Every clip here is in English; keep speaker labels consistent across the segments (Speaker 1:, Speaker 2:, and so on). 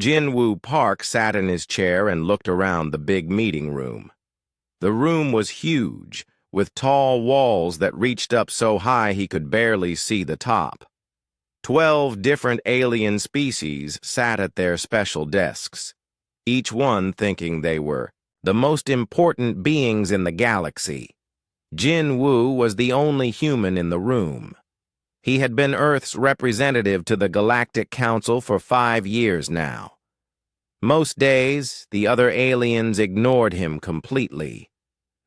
Speaker 1: Jin-Woo Park sat in his chair and looked around the big meeting room. The room was huge, with tall walls that reached up so high he could barely see the top. 12 different alien species sat at their special desks, each one thinking they were the most important beings in the galaxy. Jin-Woo was the only human in the room. He had been Earth's representative to the Galactic Council for 5 years now. Most days, the other aliens ignored him completely.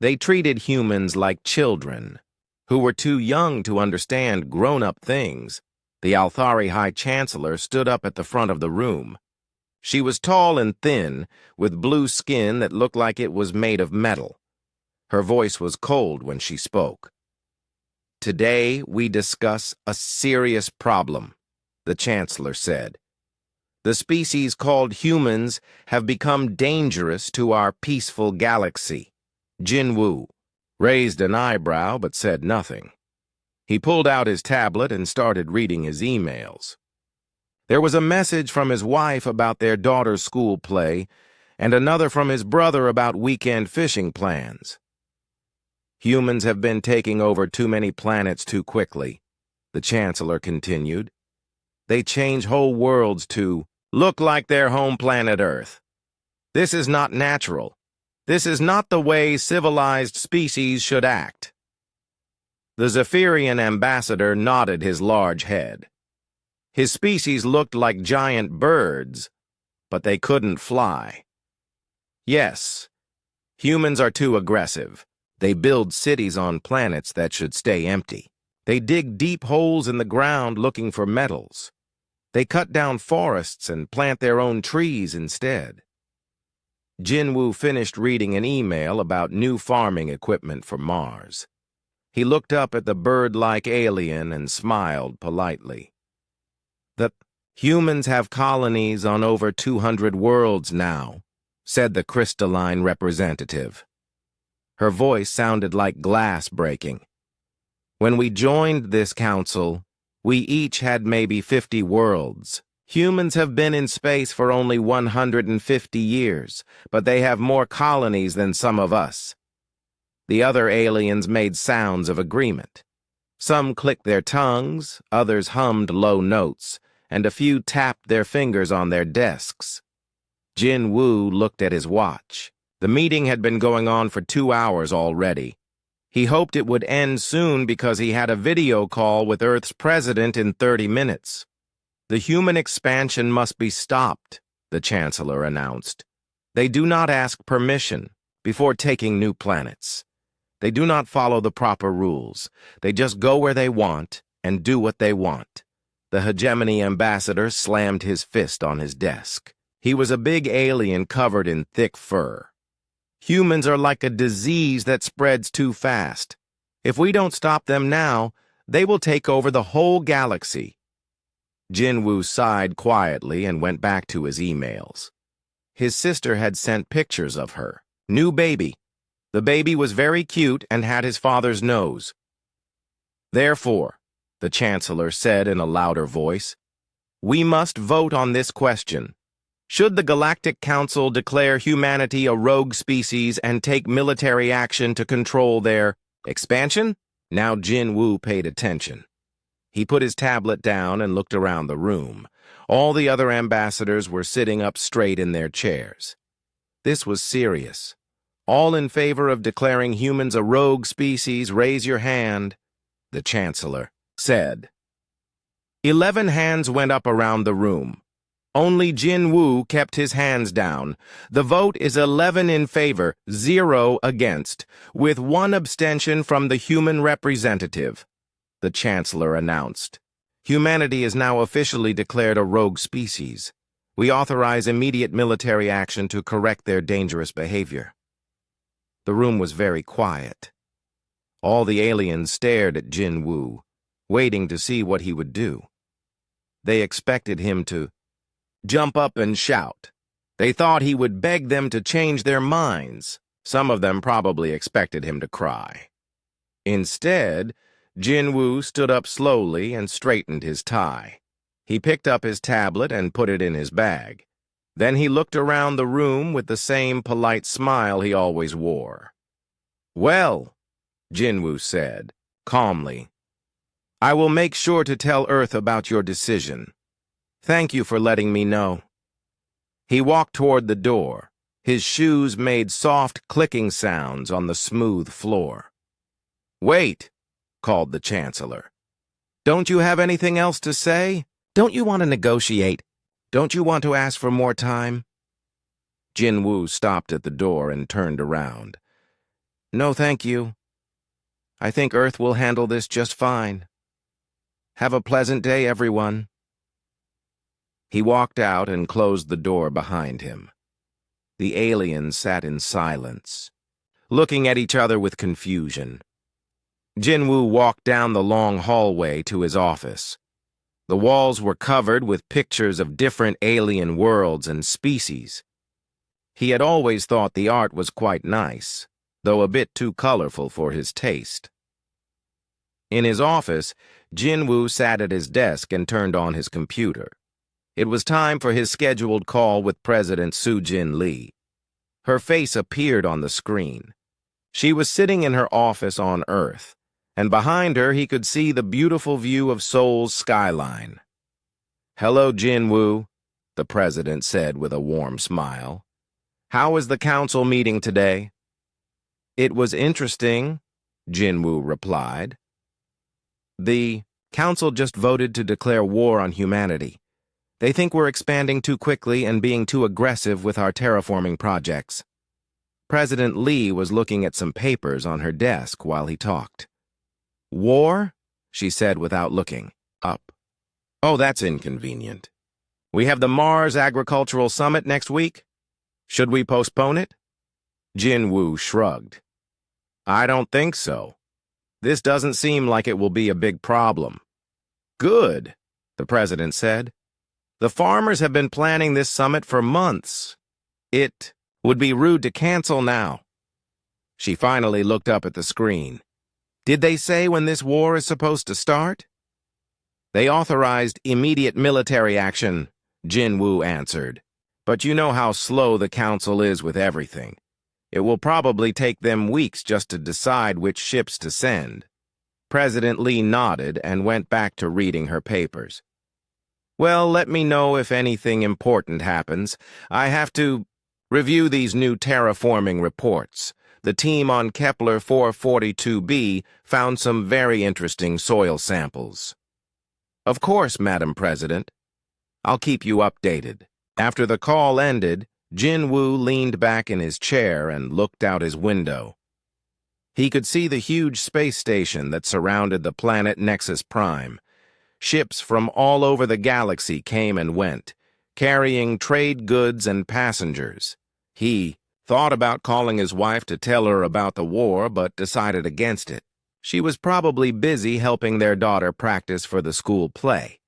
Speaker 1: They treated humans like children, who were too young to understand grown-up things. The Althari High Chancellor stood up at the front of the room. She was tall and thin, with blue skin that looked like it was made of metal. Her voice was cold when she spoke. "Today we discuss a serious problem," the Chancellor said. "The species called humans have become dangerous to our peaceful galaxy." Jin-Woo raised an eyebrow but said nothing. He pulled out his tablet and started reading his emails. There was a message from his wife about their daughter's school play, and another from his brother about weekend fishing plans. "Humans have been taking over too many planets too quickly," the Chancellor continued. "They change whole worlds to look like their home planet Earth. This is not natural. This is not the way civilized species should act." The Zephyrian ambassador nodded his large head. His species looked like giant birds, but they couldn't fly. "Yes, humans are too aggressive. They build cities on planets that should stay empty. They dig deep holes in the ground looking for metals. They cut down forests and plant their own trees instead." Jin-Woo finished reading an email about new farming equipment for Mars. He looked up at the bird-like alien and smiled politely. "The humans have colonies on over 200 worlds now," said the crystalline representative. Her voice sounded like glass breaking. "When we joined this council, we each had maybe 50 worlds. Humans have been in space for only 150 years, but they have more colonies than some of us." The other aliens made sounds of agreement. Some clicked their tongues, others hummed low notes, and a few tapped their fingers on their desks. Jin-Woo looked at his watch. The meeting had been going on for 2 hours already. He hoped it would end soon because he had a video call with Earth's president in 30 minutes. "The human expansion must be stopped," the Chancellor announced. "They do not ask permission before taking new planets. They do not follow the proper rules. They just go where they want and do what they want." The hegemony ambassador slammed his fist on his desk. He was a big alien covered in thick fur. "Humans are like a disease that spreads too fast. If we don't stop them now, they will take over the whole galaxy." Jin-Woo sighed quietly and went back to his emails. His sister had sent pictures of her new baby. The baby was very cute and had his father's nose. "Therefore," the Chancellor said in a louder voice, "we must vote on this question. Should the Galactic Council declare humanity a rogue species and take military action to control their expansion?" Now Jin-Woo paid attention. He put his tablet down and looked around the room. All the other ambassadors were sitting up straight in their chairs. This was serious. "All in favor of declaring humans a rogue species, raise your hand," the Chancellor said. 11 hands went up around the room. Only Jin-Woo kept his hands down. "The vote is 11 in favor, 0 against, with 1 abstention from the human representative," the Chancellor announced. "Humanity is now officially declared a rogue species. We authorize immediate military action to correct their dangerous behavior." The room was very quiet. All the aliens stared at Jin-Woo, waiting to see what he would do. They expected him to jump up and shout. They thought he would beg them to change their minds. Some of them probably expected him to cry. Instead, Jin-Woo stood up slowly and straightened his tie. He picked up his tablet and put it in his bag. Then he looked around the room with the same polite smile he always wore. "Well," Jinwoo said, calmly, "I will make sure to tell Earth about your decision. Thank you for letting me know." He walked toward the door. His shoes made soft clicking sounds on the smooth floor. "Wait," called the Chancellor. "Don't you have anything else to say? Don't you want to negotiate? Don't you want to ask for more time?" Jinwoo stopped at the door and turned around. "No, thank you. I think Earth will handle this just fine. Have a pleasant day, everyone." He walked out and closed the door behind him. The aliens sat in silence, looking at each other with confusion. Jinwoo walked down the long hallway to his office. The walls were covered with pictures of different alien worlds and species. He had always thought the art was quite nice, though a bit too colorful for his taste. In his office, Jinwoo sat at his desk and turned on his computer. It was time for his scheduled call with President Soo-Jin Lee. Her face appeared on the screen. She was sitting in her office on Earth, and behind her he could see the beautiful view of Seoul's skyline. "Hello, Jinwoo," the president said with a warm smile. "How was the council meeting today?" "It was interesting," Jinwoo replied. "The council just voted to declare war on humanity. They think we're expanding too quickly and being too aggressive with our terraforming projects." President Lee was looking at some papers on her desk while he talked. "War?" she said without looking up. "Oh, that's inconvenient. We have the Mars Agricultural Summit next week. Should we postpone it?" Jinwoo shrugged. "I don't think so. This doesn't seem like it will be a big problem." "Good," the president said. "The farmers have been planning this summit for months. It would be rude to cancel now." She finally looked up at the screen. "Did they say when this war is supposed to start?" "They authorized immediate military action," Jinwoo answered. "But you know how slow the council is with everything. It will probably take them weeks just to decide which ships to send." President Lee nodded and went back to reading her papers. "Well, let me know if anything important happens. I have to review these new terraforming reports. The team on Kepler 442b found some very interesting soil samples." "Of course, Madam President. I'll keep you updated." After the call ended, Jinwoo leaned back in his chair and looked out his window. He could see the huge space station that surrounded the planet Nexus Prime. Ships from all over the galaxy came and went, carrying trade goods and passengers. He thought about calling his wife to tell her about the war, but decided against it. She was probably busy helping their daughter practice for the school play.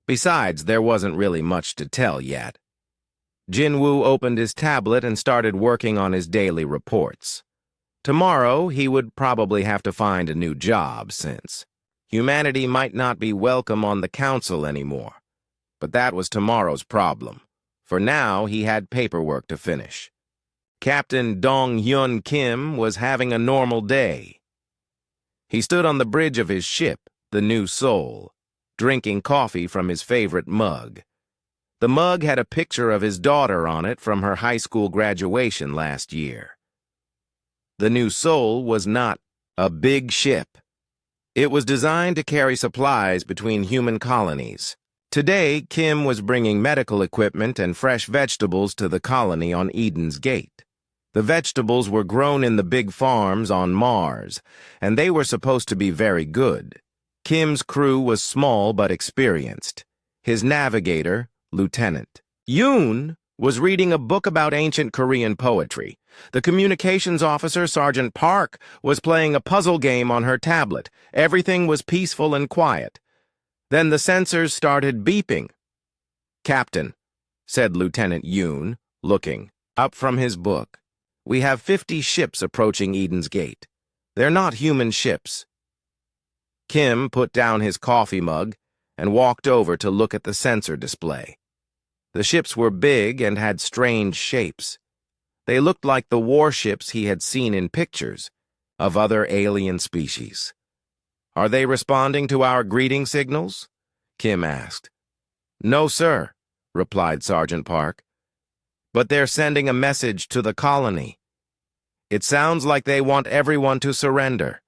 Speaker 1: Besides, there wasn't really much to tell yet. Jinwoo opened his tablet and started working on his daily reports. Tomorrow, he would probably have to find a new job, since humanity might not be welcome on the council anymore. But that was tomorrow's problem. For now, he had paperwork to finish. Captain Dong-hyun Kim was having a normal day. He stood on the bridge of his ship, the New Soul, drinking coffee from his favorite mug. The mug had a picture of his daughter on it from her high school graduation last year. The New Soul was not a big ship. It was designed to carry supplies between human colonies. Today, Kim was bringing medical equipment and fresh vegetables to the colony on Eden's Gate. The vegetables were grown in the big farms on Mars, and they were supposed to be very good. Kim's crew was small but experienced. His navigator, Lieutenant Yoon, was reading a book about ancient Korean poetry. The communications officer, Sergeant Park, was playing a puzzle game on her tablet. Everything was peaceful and quiet. Then the sensors started beeping. "Captain," said Lieutenant Yoon, looking up from his book, "we have 50 ships approaching Eden's Gate. They're not human ships." Kim put down his coffee mug and walked over to look at the sensor display. The ships were big and had strange shapes. They looked like the warships he had seen in pictures of other alien species. "Are they responding to our greeting signals?" Kim asked. "No, sir," replied Sergeant Park. "But they're sending a message to the colony. It sounds like they want everyone to surrender."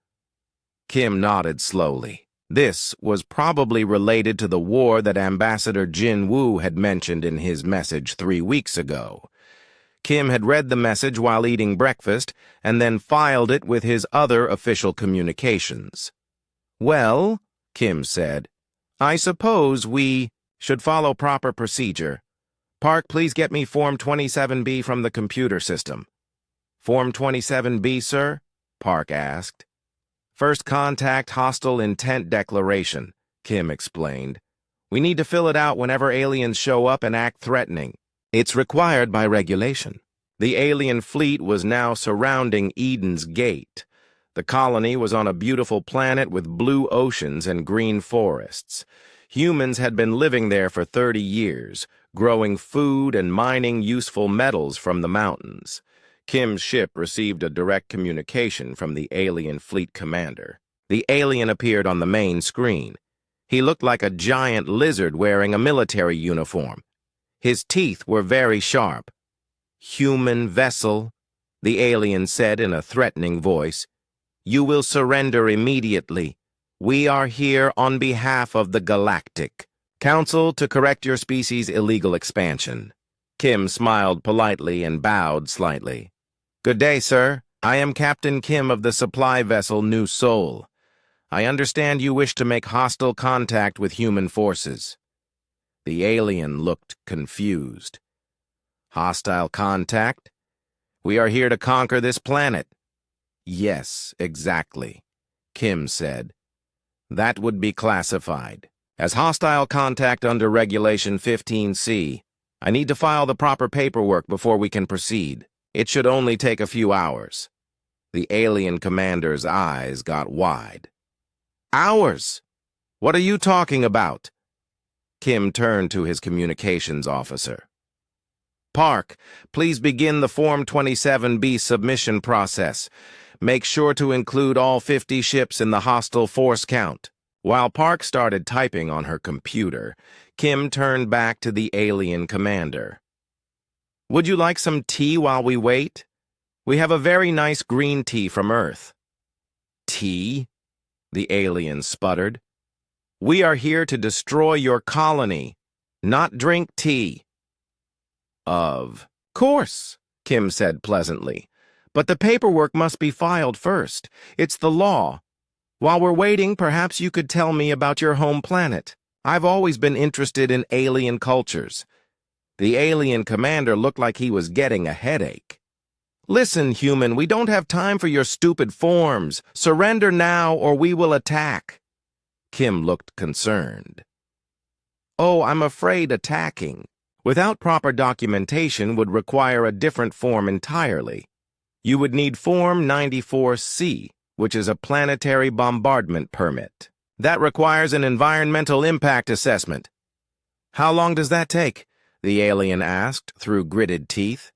Speaker 1: Kim nodded slowly. This was probably related to the war that Ambassador Jin Woo had mentioned in his message 3 weeks ago. Kim had read the message while eating breakfast and then filed it with his other official communications. "Well," Kim said, "I suppose we should follow proper procedure. Park, please get me Form 27B from the computer system." "Form 27B, sir?" Park asked. "First contact hostile intent declaration," Kim explained. "We need to fill it out whenever aliens show up and act threatening. It's required by regulation." The alien fleet was now surrounding Eden's Gate. The colony was on a beautiful planet with blue oceans and green forests. Humans had been living there for 30 years, growing food and mining useful metals from the mountains. Kim's ship received a direct communication from the alien fleet commander. The alien appeared on the main screen. He looked like a giant lizard wearing a military uniform. His teeth were very sharp. "Human vessel," the alien said in a threatening voice. "You will surrender immediately. We are here on behalf of the Galactic Council to correct your species' illegal expansion." Kim smiled politely and bowed slightly. "Good day, sir. I am Captain Kim of the supply vessel New Seoul. I understand you wish to make hostile contact with human forces." The alien looked confused. "Hostile contact? We are here to conquer this planet." "Yes, exactly," Kim said. "That would be classified as hostile contact under Regulation 15C. I need to file the proper paperwork before we can proceed. It should only take a few hours." The alien commander's eyes got wide. "Hours? What are you talking about?" Kim turned to his communications officer. "Park, please begin the Form 27B submission process. Make sure to include all 50 ships in the hostile force count." While Park started typing on her computer, Kim turned back to the alien commander. "Would you like some tea while we wait? We have a very nice green tea from Earth." "Tea?" the alien sputtered. "We are here to destroy your colony, not drink tea." "Of course," Kim said pleasantly. "But the paperwork must be filed first. It's the law. While we're waiting, perhaps you could tell me about your home planet. I've always been interested in alien cultures." The alien commander looked like he was getting a headache. "Listen, human, we don't have time for your stupid forms. Surrender now or we will attack." Kim looked concerned. "Oh, I'm afraid attacking without proper documentation would require a different form entirely. You would need Form 94C, which is a planetary bombardment permit. That requires an environmental impact assessment." "How long does that take?" the alien asked through gritted teeth.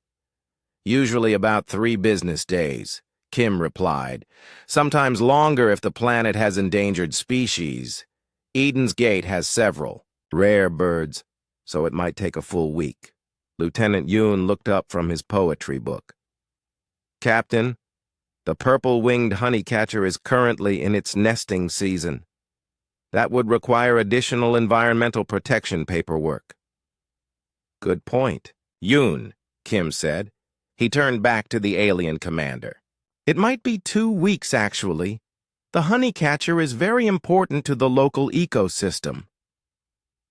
Speaker 1: "Usually about 3 business days," Kim replied. "Sometimes longer if the planet has endangered species. Eden's Gate has several rare birds, so it might take a full week." Lieutenant Yoon looked up from his poetry book. "Captain, the purple-winged honeycatcher is currently in its nesting season. That would require additional environmental protection paperwork." "Good point, Yoon," Kim said. He turned back to the alien commander. "It might be 2 weeks, actually. The honeycatcher is very important to the local ecosystem."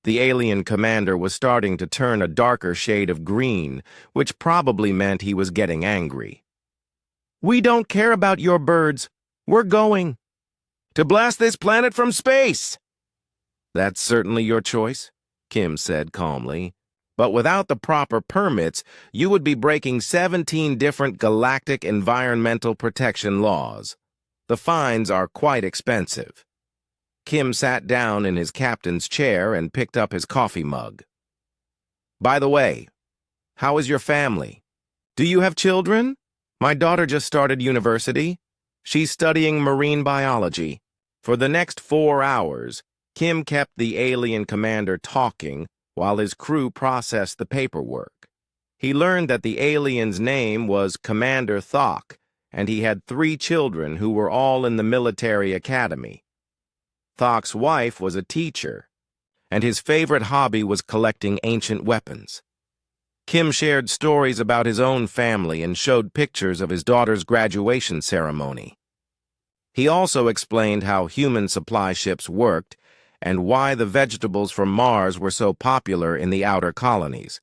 Speaker 1: The alien commander was starting to turn a darker shade of green, which probably meant he was getting angry. "We don't care about your birds. We're going to blast this planet from space." "That's certainly your choice," Kim said calmly. "But without the proper permits, you would be breaking 17 different galactic environmental protection laws. The fines are quite expensive." Kim sat down in his captain's chair and picked up his coffee mug. By the way, how is your family? Do you have children? My daughter just started university. She's studying marine biology. For the next 4 hours, Kim kept the alien commander talking while his crew processed the paperwork. He learned that the alien's name was Commander Thok, and he had 3 children who were all in the military academy. Thok's wife was a teacher, and his favorite hobby was collecting ancient weapons. Kim shared stories about his own family and showed pictures of his daughter's graduation ceremony. He also explained how human supply ships worked and why the vegetables from Mars were so popular in the outer colonies.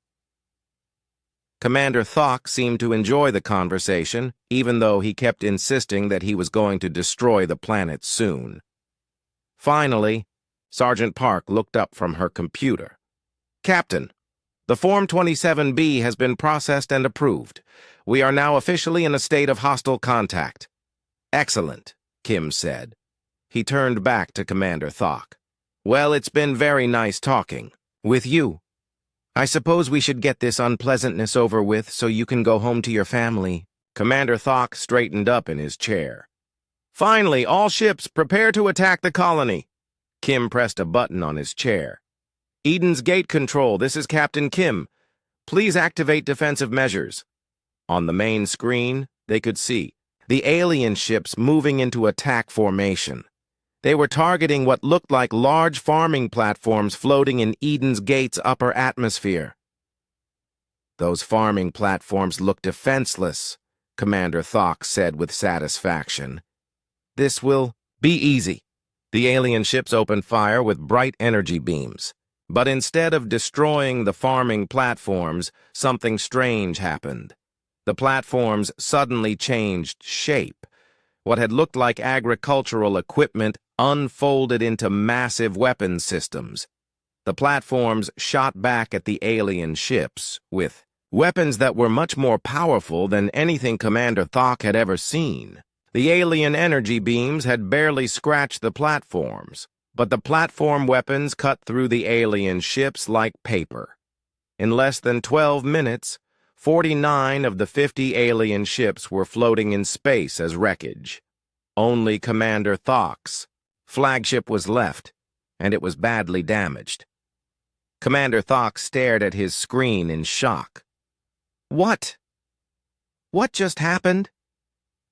Speaker 1: Commander Thok seemed to enjoy the conversation, even though he kept insisting that he was going to destroy the planet soon. Finally, Sergeant Park looked up from her computer. "Captain, the Form 27B has been processed and approved. We are now officially in a state of hostile contact." "Excellent," Kim said. He turned back to Commander Thok. "Well, it's been very nice talking with you. I suppose we should get this unpleasantness over with so you can go home to your family." Commander Thok straightened up in his chair. "Finally, all ships, prepare to attack the colony." Kim pressed a button on his chair. "Eden's Gate Control, this is Captain Kim. Please activate defensive measures." On the main screen, they could see the alien ships moving into attack formation. They were targeting what looked like large farming platforms floating in Eden's Gate's upper atmosphere. "Those farming platforms look defenseless," Commander Thok said with satisfaction. "This will be easy." The alien ships opened fire with bright energy beams. But instead of destroying the farming platforms, something strange happened. The platforms suddenly changed shape. What had looked like agricultural equipment unfolded into massive weapon systems. The platforms shot back at the alien ships with weapons that were much more powerful than anything Commander Thok had ever seen. The alien energy beams had barely scratched the platforms, but the platform weapons cut through the alien ships like paper. In less than 12 minutes, 49 of the 50 alien ships were floating in space as wreckage. Only Commander Thok's flagship was left, and it was badly damaged. Commander Thok stared at his screen in shock. What just happened?"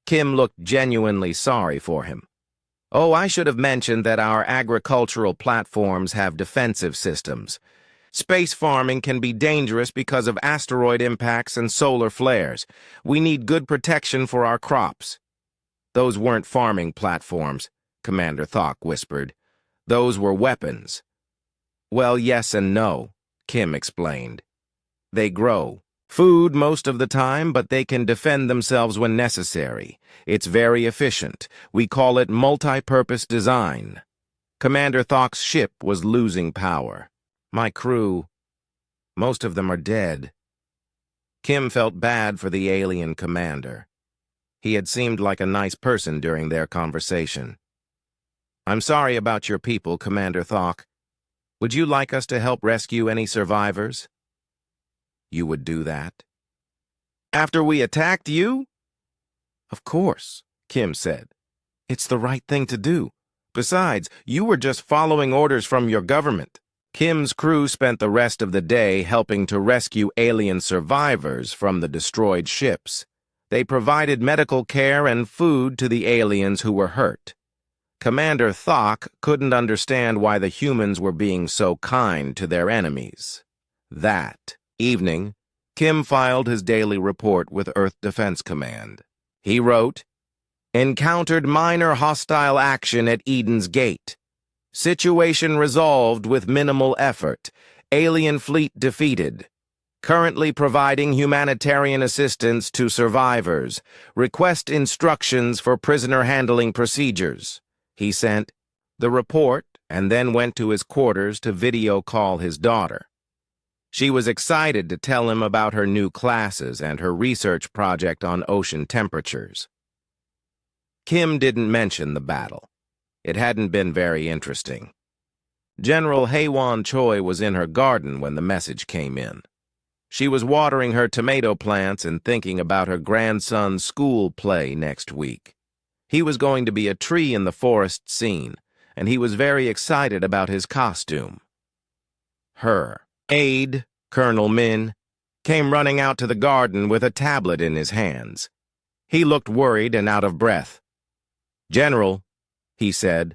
Speaker 1: Kim looked genuinely sorry for him. "Oh, I should have mentioned that our agricultural platforms have defensive systems. Space farming can be dangerous because of asteroid impacts and solar flares. We need good protection for our crops." "Those weren't farming platforms," Commander Thok whispered. "Those were weapons." "Well, yes and no," Kim explained. "They grow food most of the time, but they can defend themselves when necessary. It's very efficient. We call it multi-purpose design." Commander Thok's ship was losing power. "My crew, most of them are dead." Kim felt bad for the alien commander. He had seemed like a nice person during their conversation. "I'm sorry about your people, Commander Thok. Would you like us to help rescue any survivors?" "You would do that?" "After we attacked you?" "Of course," Kim said. "It's the right thing to do. Besides, you were just following orders from your government." Kim's crew spent the rest of the day helping to rescue alien survivors from the destroyed ships. They provided medical care and food to the aliens who were hurt. Commander Thok couldn't understand why the humans were being so kind to their enemies. That evening, Kim filed his daily report with Earth Defense Command. He wrote, "Encountered minor hostile action at Eden's Gate. Situation resolved with minimal effort. Alien fleet defeated. Currently providing humanitarian assistance to survivors. Request instructions for prisoner handling procedures." He sent the report and then went to his quarters to video call his daughter. She was excited to tell him about her new classes and her research project on ocean temperatures. Kim didn't mention the battle. It hadn't been very interesting. General Haewon Choi was in her garden when the message came in. She was watering her tomato plants and thinking about her grandson's school play next week. He was going to be a tree in the forest scene, and he was very excited about his costume. Her aide, Colonel Min, came running out to the garden with a tablet in his hands. He looked worried and out of breath. "General," he said,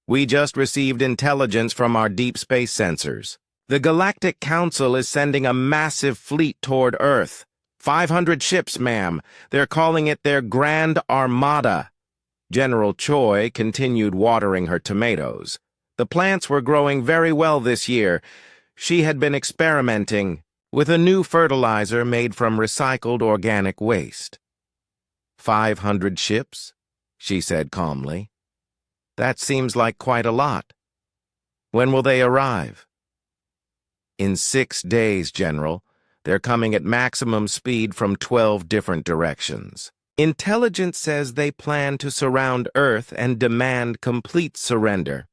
Speaker 1: "we just received intelligence from our deep space sensors. The Galactic Council is sending a massive fleet toward Earth. 500 ships, ma'am. They're calling it their Grand Armada." General Choi continued watering her tomatoes. The plants were growing very well this year. She had been experimenting with a new fertilizer made from recycled organic waste. 500 ships, she said calmly. That seems like quite a lot. When will they arrive? In 6 days, General. They're coming at maximum speed from 12 different directions. Intelligence says they plan to surround Earth and demand complete surrender.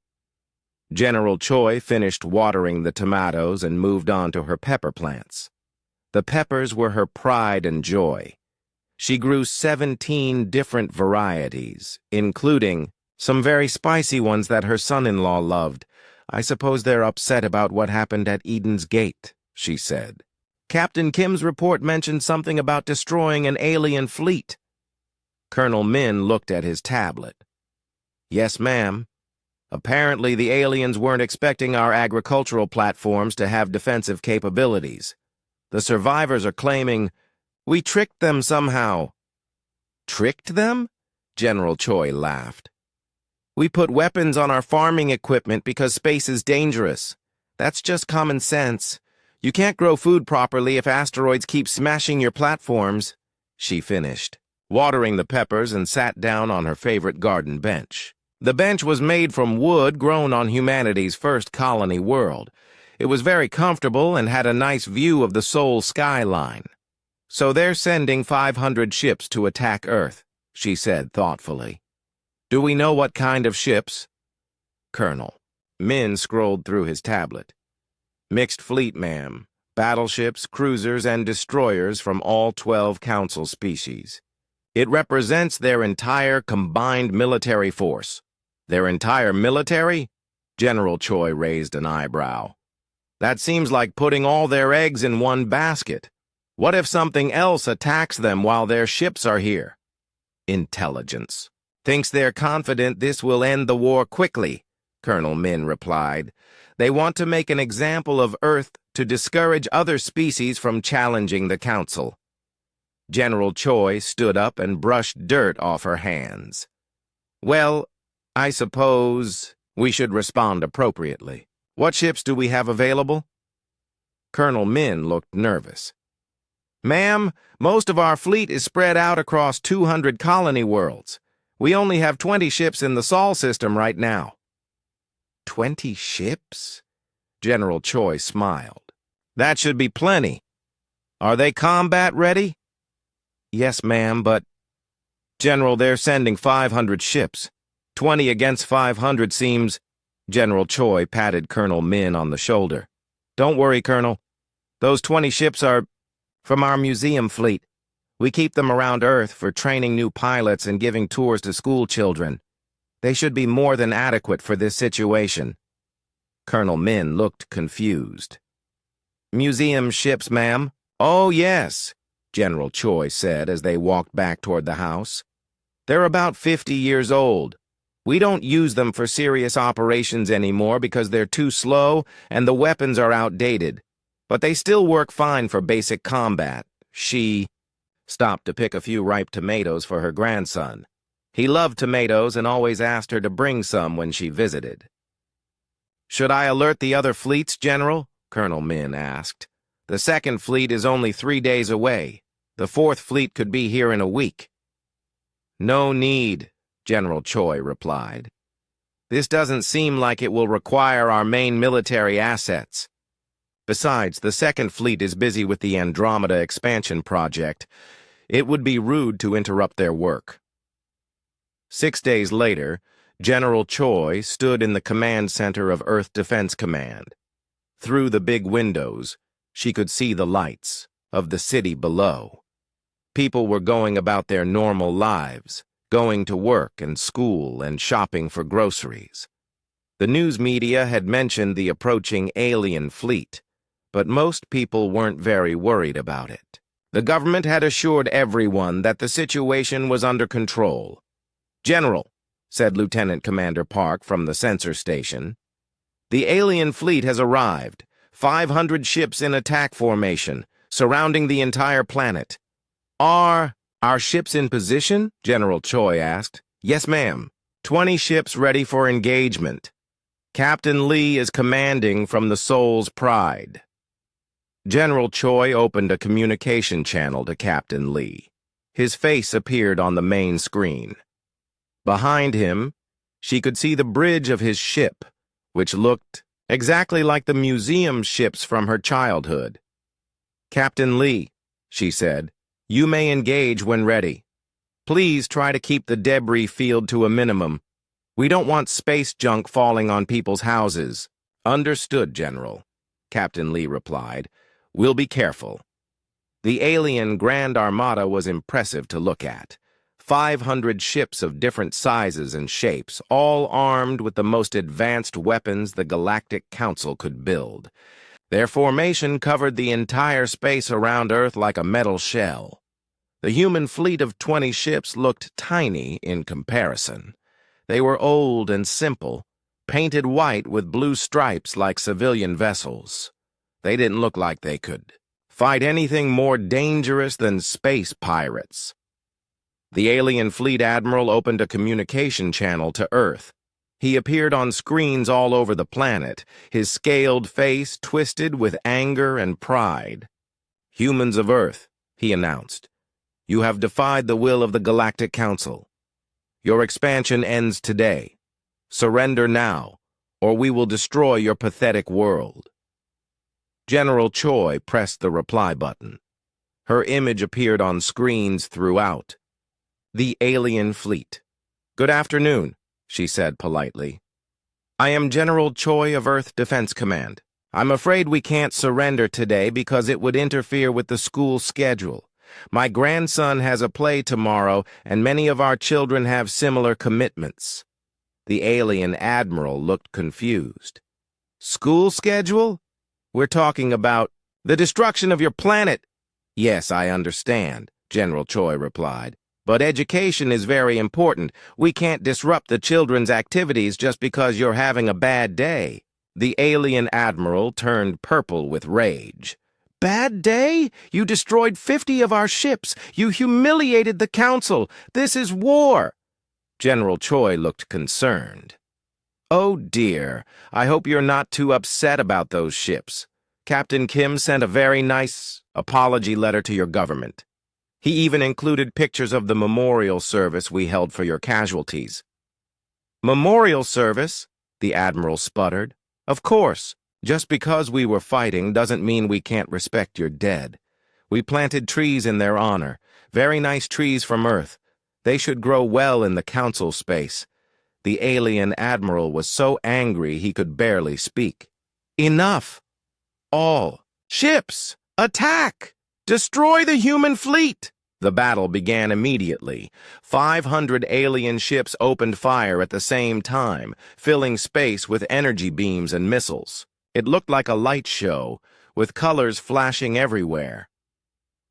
Speaker 1: General Choi finished watering the tomatoes and moved on to her pepper plants. The peppers were her pride and joy. She grew 17 different varieties, including some very spicy ones that her son-in-law loved. "I suppose they're upset about what happened at Eden's Gate," she said. "Captain Kim's report mentioned something about destroying an alien fleet." Colonel Min looked at his tablet. "Yes, ma'am. Apparently the aliens weren't expecting our agricultural platforms to have defensive capabilities. The survivors are claiming we tricked them somehow." "Tricked them?" General Choi laughed. "We put weapons on our farming equipment because space is dangerous. That's just common sense. You can't grow food properly if asteroids keep smashing your platforms," she finished, watering the peppers and sat down on her favorite garden bench. The bench was made from wood grown on humanity's first colony world. It was very comfortable and had a nice view of the Sol skyline. "So they're sending 500 ships to attack Earth," she said thoughtfully. "Do we know what kind of ships?" Colonel Min scrolled through his tablet. "Mixed fleet, ma'am. Battleships, cruisers, and destroyers from all 12 Council species. It represents their entire combined military force." "Their entire military?" General Choi raised an eyebrow. "That seems like putting all their eggs in one basket. What if something else attacks them while their ships are here?" "Intelligence thinks they're confident this will end the war quickly," Colonel Min replied. "They want to make an example of Earth to discourage other species from challenging the Council." General Choi stood up and brushed dirt off her hands. "Well, I suppose we should respond appropriately. What ships do we have available?" Colonel Min looked nervous. "Ma'am, most of our fleet is spread out across 200 colony worlds. We only have 20 ships in the Sol system right now." 20 ships? General Choi smiled. "That should be plenty. Are they combat ready?" "Yes, ma'am, but—" "General, they're sending 500 ships. 20 against 500 seems—" General Choi patted Colonel Min on the shoulder. "Don't worry, Colonel. Those 20 ships are from our museum fleet. We keep them around Earth for training new pilots and giving tours to school children. They should be more than adequate for this situation." Colonel Min looked confused. "Museum ships, ma'am?" "Oh, yes," General Choi said as they walked back toward the house. "They're about 50 years old. We don't use them for serious operations anymore because they're too slow and the weapons are outdated. But they still work fine for basic combat." She stopped to pick a few ripe tomatoes for her grandson. He loved tomatoes and always asked her to bring some when she visited. "Should I alert the other fleets, General?" Colonel Min asked. "The second fleet is only 3 days away. The fourth fleet could be here in a week." "No need," General Choi replied. "This doesn't seem like it will require our main military assets. Besides, the second fleet is busy with the Andromeda expansion project. It would be rude to interrupt their work." 6 days later, General Choi stood in the command center of Earth Defense Command. Through the big windows, she could see the lights of the city below. People were going about their normal lives, going to work and school and shopping for groceries. The news media had mentioned the approaching alien fleet, but most people weren't very worried about it. The government had assured everyone that the situation was under control. "General," said Lieutenant Commander Park from the sensor station, "the alien fleet has arrived. 500 ships in attack formation, surrounding the entire planet." "Are our ships in position?" General Choi asked. "Yes, ma'am. 20 ships ready for engagement. Captain Lee is commanding from the Soul's Pride." General Choi opened a communication channel to Captain Lee. His face appeared on the main screen. Behind him, she could see the bridge of his ship, which looked exactly like the museum ships from her childhood. "Captain Lee," she said, "you may engage when ready. Please try to keep the debris field to a minimum. We don't want space junk falling on people's houses." "Understood, General," Captain Lee replied. "We'll be careful." The alien Grand Armada was impressive to look at. 500 ships of different sizes and shapes, all armed with the most advanced weapons the Galactic Council could build. Their formation covered the entire space around Earth like a metal shell. The human fleet of 20 ships looked tiny in comparison. They were old and simple, painted white with blue stripes like civilian vessels. They didn't look like they could fight anything more dangerous than space pirates. The alien fleet admiral opened a communication channel to Earth. He appeared on screens all over the planet, his scaled face twisted with anger and pride. "Humans of Earth," he announced, "you have defied the will of the Galactic Council. Your expansion ends today. Surrender now, or we will destroy your pathetic world." General Choi pressed the reply button. Her image appeared on screens throughout. The alien fleet. "Good afternoon," she said politely. "I am General Choi of Earth Defense Command. I'm afraid we can't surrender today because it would interfere with the school schedule. My grandson has a play tomorrow, and many of our children have similar commitments." The alien admiral looked confused. "School schedule? We're talking about the destruction of your planet." "Yes, I understand," General Choi replied. "But education is very important. We can't disrupt the children's activities just because you're having a bad day." The alien admiral turned purple with rage. "Bad day? You destroyed 50 of our ships. You humiliated the council. This is war." General Choi looked concerned. "Oh dear, I hope you're not too upset about those ships. Captain Kim sent a very nice apology letter to your government. He even included pictures of the memorial service we held for your casualties." "Memorial service?" the admiral sputtered. "Of course. Just because we were fighting doesn't mean we can't respect your dead. We planted trees in their honor, very nice trees from Earth. They should grow well in the council space." The alien admiral was so angry he could barely speak. "Enough! All ships, attack! Destroy the human fleet!" The battle began immediately. 500 alien ships opened fire at the same time, filling space with energy beams and missiles. It looked like a light show, with colors flashing everywhere.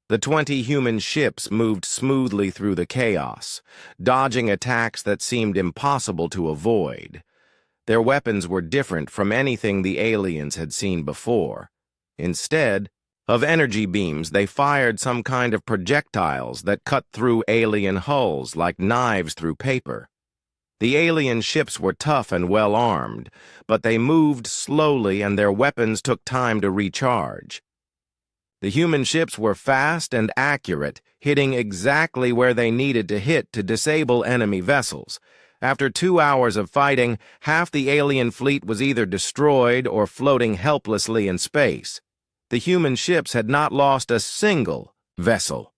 Speaker 1: The 20 human ships moved smoothly through the chaos, dodging attacks that seemed impossible to avoid. Their weapons were different from anything the aliens had seen before. Instead of energy beams, they fired some kind of projectiles that cut through alien hulls like knives through paper. The alien ships were tough and well-armed, but they moved slowly and their weapons took time to recharge. The human ships were fast and accurate, hitting exactly where they needed to hit to disable enemy vessels. After 2 hours of fighting, half the alien fleet was either destroyed or floating helplessly in space. The human ships had not lost a single vessel.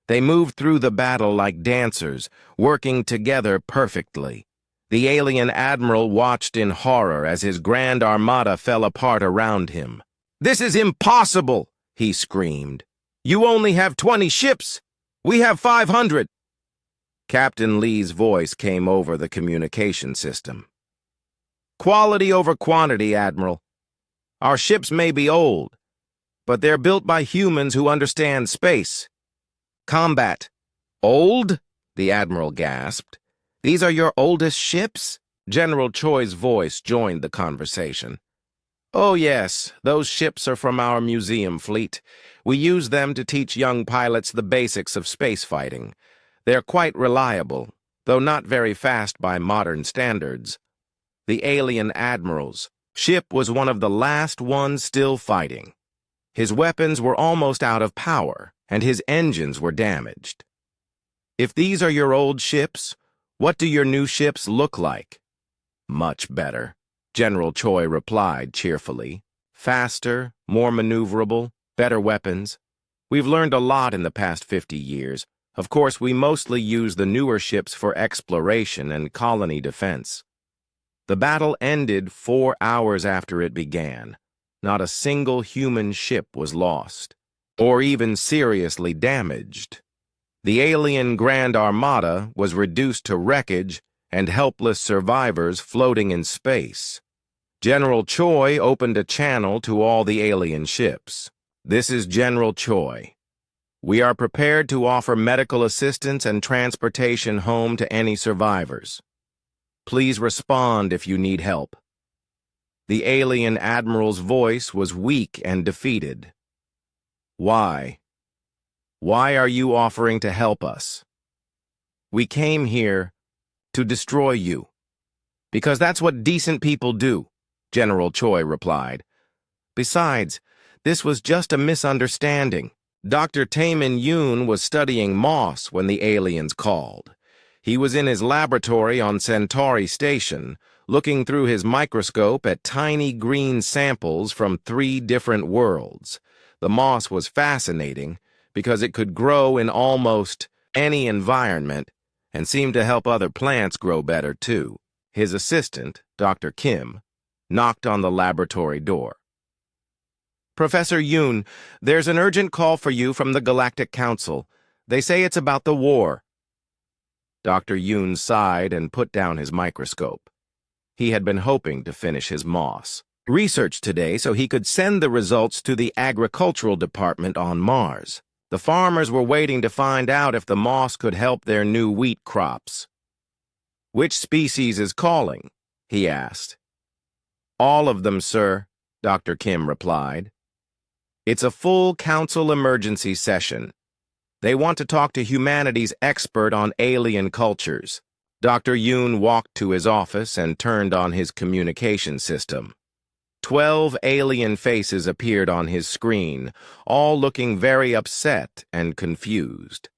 Speaker 1: They moved through the battle like dancers, working together perfectly. The alien admiral watched in horror as his Grand Armada fell apart around him. "This is impossible!" he screamed. "You only have 20 ships! We have 500! Captain Lee's voice came over the communication system. "Quality over quantity, Admiral. Our ships may be old, but they're built by humans who understand space. Combat." "Old?" the Admiral gasped. "These are your oldest ships?" General Choi's voice joined the conversation. "Oh yes, those ships are from our museum fleet. We use them to teach young pilots the basics of space fighting. They're quite reliable, though not very fast by modern standards." The alien admiral's ship was one of the last ones still fighting. His weapons were almost out of power, and his engines were damaged. "If these are your old ships, what do your new ships look like?" "Much better," General Choi replied cheerfully. "Faster, more maneuverable, better weapons. We've learned a lot in the past 50 years. Of course, we mostly use the newer ships for exploration and colony defense." The battle ended 4 hours after it began. Not a single human ship was lost, or even seriously damaged. The alien Grand Armada was reduced to wreckage and helpless survivors floating in space. General Choi opened a channel to all the alien ships. "This is General Choi. We are prepared to offer medical assistance and transportation home to any survivors. Please respond if you need help." The alien admiral's voice was weak and defeated. "Why? Why are you offering to help us?" "We came here to destroy you, because that's what decent people do," General Choi replied. "Besides, this was just a misunderstanding. Dr. Taemin Yoon was studying moss when the aliens called. He was in his laboratory on Centauri Station, looking through his microscope at tiny green samples from 3 different worlds. The moss was fascinating because it could grow in almost any environment and seemed to help other plants grow better too." His assistant, Dr. Kim, knocked on the laboratory door. "Professor Yoon, there's an urgent call for you from the Galactic Council. They say it's about the war." Dr. Yoon sighed and put down his microscope. He had been hoping to finish his moss research today so he could send the results to the agricultural department on Mars. The farmers were waiting to find out if the moss could help their new wheat crops. "Which species is calling?" he asked. "All of them, sir," Dr. Kim replied. "It's a full council emergency session. They want to talk to humanity's expert on alien cultures." Dr. Yoon walked to his office and turned on his communication system. 12 alien faces appeared on his screen, all looking very upset and confused.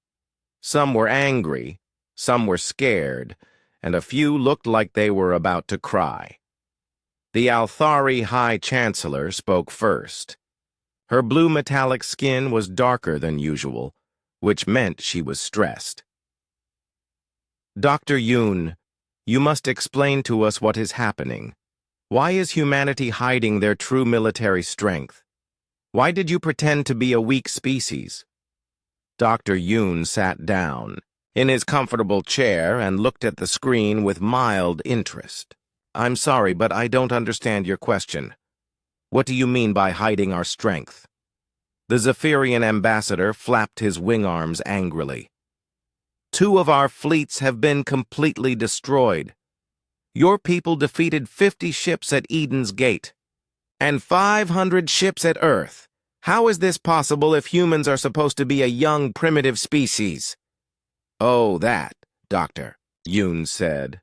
Speaker 1: Some were angry, some were scared, and a few looked like they were about to cry. The Althari High Chancellor spoke first. Her blue metallic skin was darker than usual, which meant she was stressed. "Dr. Yoon, you must explain to us what is happening. Why is humanity hiding their true military strength? Why did you pretend to be a weak species?" Dr. Yoon sat down in his comfortable chair and looked at the screen with mild interest. "I'm sorry, but I don't understand your question. What do you mean by hiding our strength?" The Zephyrian ambassador flapped his wing arms angrily. "2 of our fleets have been completely destroyed. Your people defeated 50 ships at Eden's Gate, and 500 ships at Earth. How is this possible if humans are supposed to be a young, primitive species?" "Oh, that, Doctor," Yoon said.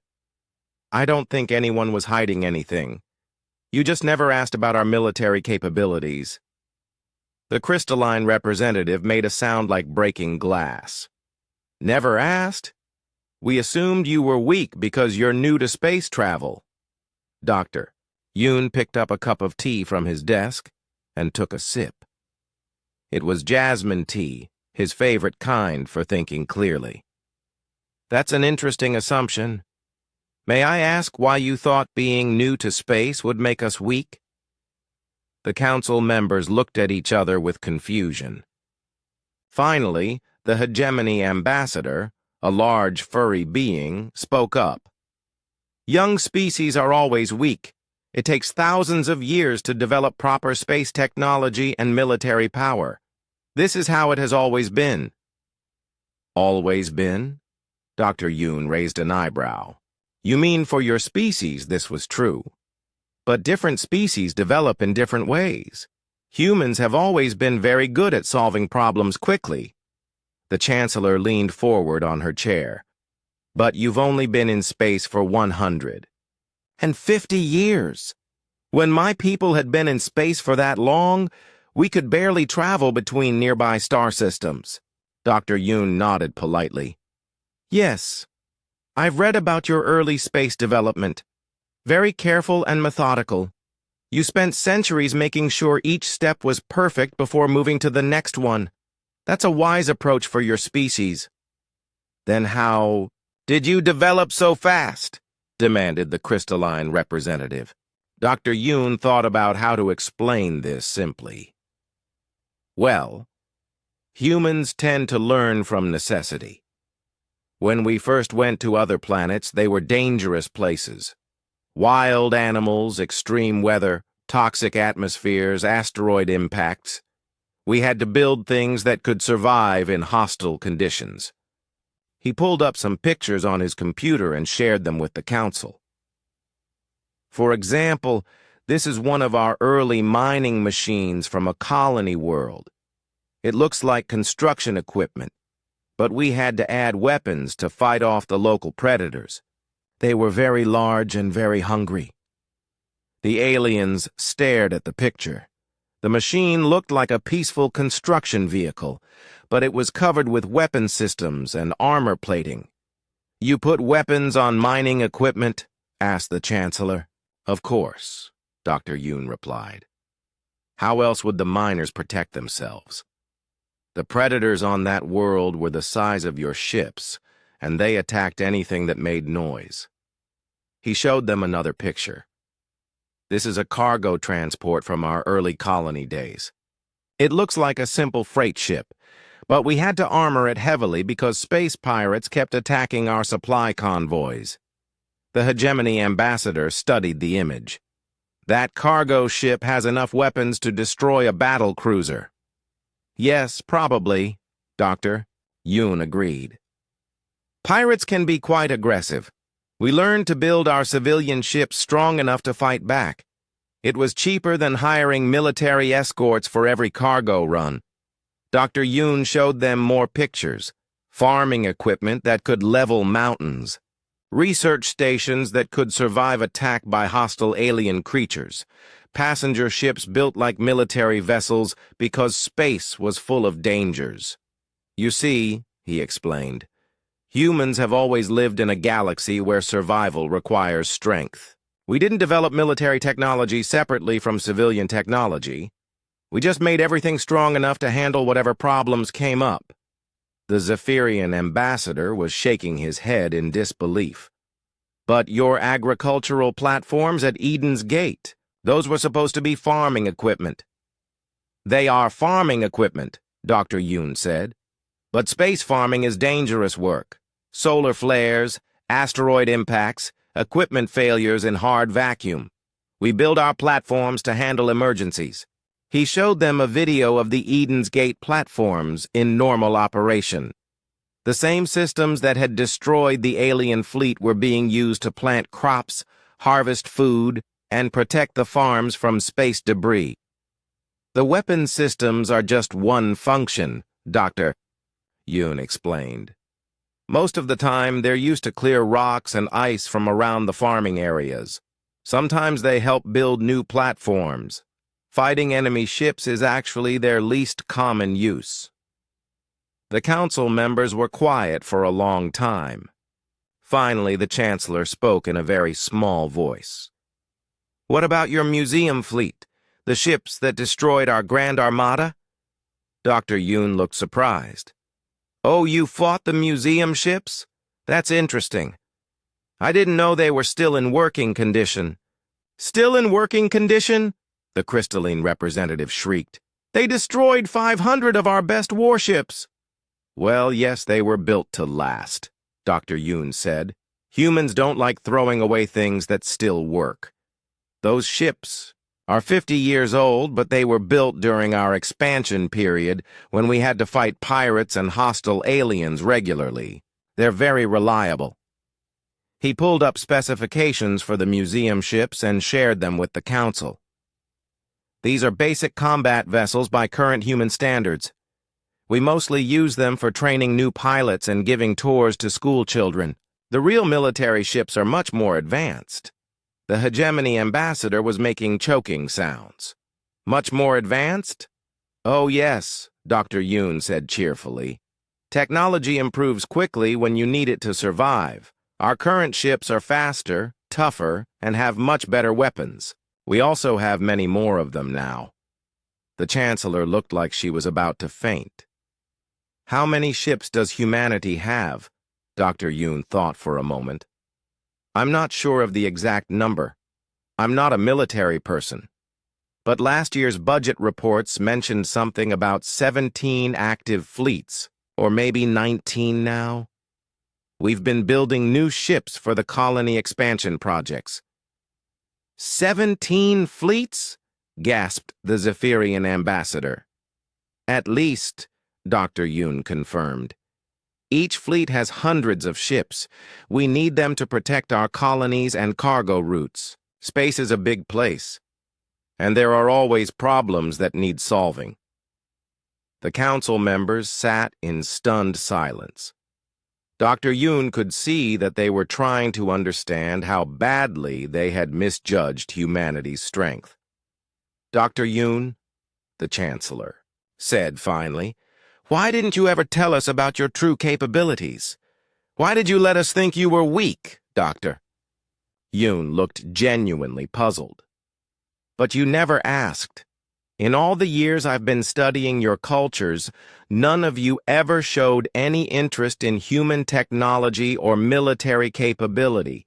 Speaker 1: "I don't think anyone was hiding anything. You just never asked about our military capabilities." The crystalline representative made a sound like breaking glass. "Never asked? We assumed you were weak because you're new to space travel." "Doctor." Yoon picked up a cup of tea from his desk and took a sip. It was jasmine tea, his favorite kind for thinking clearly. "That's an interesting assumption. May I ask why you thought being new to space would make us weak?" The council members looked at each other with confusion. Finally, the hegemony ambassador, a large furry being, spoke up. Young species are always weak. It takes thousands of years to develop proper space technology and military power. This is how it has always been. Always been? Dr. Yoon raised an eyebrow. You mean for your species this was true? But different species develop in different ways. Humans have always been very good at solving problems quickly. The Chancellor leaned forward on her chair. But you've only been in space for 150 years. When my people had been in space for that long, we could barely travel between nearby star systems. Dr. Yoon nodded politely. Yes, I've read about your early space development. Very careful and methodical. You spent centuries making sure each step was perfect before moving to the next one. That's a wise approach for your species. Then how did you develop so fast? Demanded the crystalline representative. Dr. Yoon thought about how to explain this simply. Well, humans tend to learn from necessity. When we first went to other planets, they were dangerous places. Wild animals, extreme weather, toxic atmospheres, asteroid impacts. We had to build things that could survive in hostile conditions. He pulled up some pictures on his computer and shared them with the council. For example, this is one of our early mining machines from a colony world. It looks like construction equipment, but we had to add weapons to fight off the local predators. They were very large and very hungry. The aliens stared at the picture. The machine looked like a peaceful construction vehicle, but it was covered with weapon systems and armor plating. You put weapons on mining equipment? Asked the Chancellor. Of course, Dr. Yoon replied. How else would the miners protect themselves? The predators on that world were the size of your ships, and they attacked anything that made noise. He showed them another picture. This is a cargo transport from our early colony days. It looks like a simple freight ship, but we had to armor it heavily because space pirates kept attacking our supply convoys. The hegemony ambassador studied the image. That cargo ship has enough weapons to destroy a battle cruiser. Yes, probably, Dr. Yoon agreed. Pirates can be quite aggressive. We learned to build our civilian ships strong enough to fight back. It was cheaper than hiring military escorts for every cargo run. Dr. Yoon showed them more pictures, farming equipment that could level mountains, research stations that could survive attack by hostile alien creatures, passenger ships built like military vessels because space was full of dangers. You see, he explained, humans have always lived in a galaxy where survival requires strength. We didn't develop military technology separately from civilian technology. We just made everything strong enough to handle whatever problems came up. The Zephyrian ambassador was shaking his head in disbelief. But your agricultural platforms at Eden's Gate, those were supposed to be farming equipment. They are farming equipment, Dr. Yoon said. But space farming is dangerous work. Solar flares, asteroid impacts, equipment failures in hard vacuum. We build our platforms to handle emergencies. He showed them a video of the Eden's Gate platforms in normal operation. The same systems that had destroyed the alien fleet were being used to plant crops, harvest food, and protect the farms from space debris. The weapon systems are just one function, Dr. Yoon explained. Most of the time, they're used to clear rocks and ice from around the farming areas. Sometimes they help build new platforms. Fighting enemy ships is actually their least common use. The council members were quiet for a long time. Finally, the Chancellor spoke in a very small voice. What about your museum fleet? The ships that destroyed our Grand Armada? Dr. Yoon looked surprised. Oh, you fought the museum ships? That's interesting. I didn't know they were still in working condition. Still in working condition? the crystalline representative shrieked. "They destroyed 500 of our best warships." "Well, yes, they were built to last," Dr. Yoon said. "Humans don't like throwing away things that still work. Those ships are 50 years old, but they were built during our expansion period when we had to fight pirates and hostile aliens regularly. They're very reliable." He pulled up specifications for the museum ships and shared them with the council. "These are basic combat vessels by current human standards. We mostly use them for training new pilots and giving tours to school children. The real military ships are much more advanced." The hegemony ambassador was making choking sounds. "Much more advanced?" "Oh, yes," Dr. Yoon said cheerfully. "Technology improves quickly when you need it to survive. Our current ships are faster, tougher, and have much better weapons. We also have many more of them now." The Chancellor looked like she was about to faint. "How many ships does humanity have?" Dr. Yoon thought for a moment. "I'm not sure of the exact number. I'm not a military person. But last year's budget reports mentioned something about 17 active fleets, or maybe 19 now. We've been building new ships for the colony expansion projects." 17 fleets? Gasped the Zephyrian ambassador. "At least," Dr. Yoon confirmed. "Each fleet has hundreds of ships. We need them to protect our colonies and cargo routes. Space is a big place, and there are always problems that need solving." The council members sat in stunned silence. Dr. Yoon could see that they were trying to understand how badly they had misjudged humanity's strength. "Dr. Yoon," the Chancellor said finally, "why didn't you ever tell us about your true capabilities? Why did you let us think you were weak, Doctor?" Yoon looked genuinely puzzled. "But you never asked. In all the years I've been studying your cultures, none of you ever showed any interest in human technology or military capability.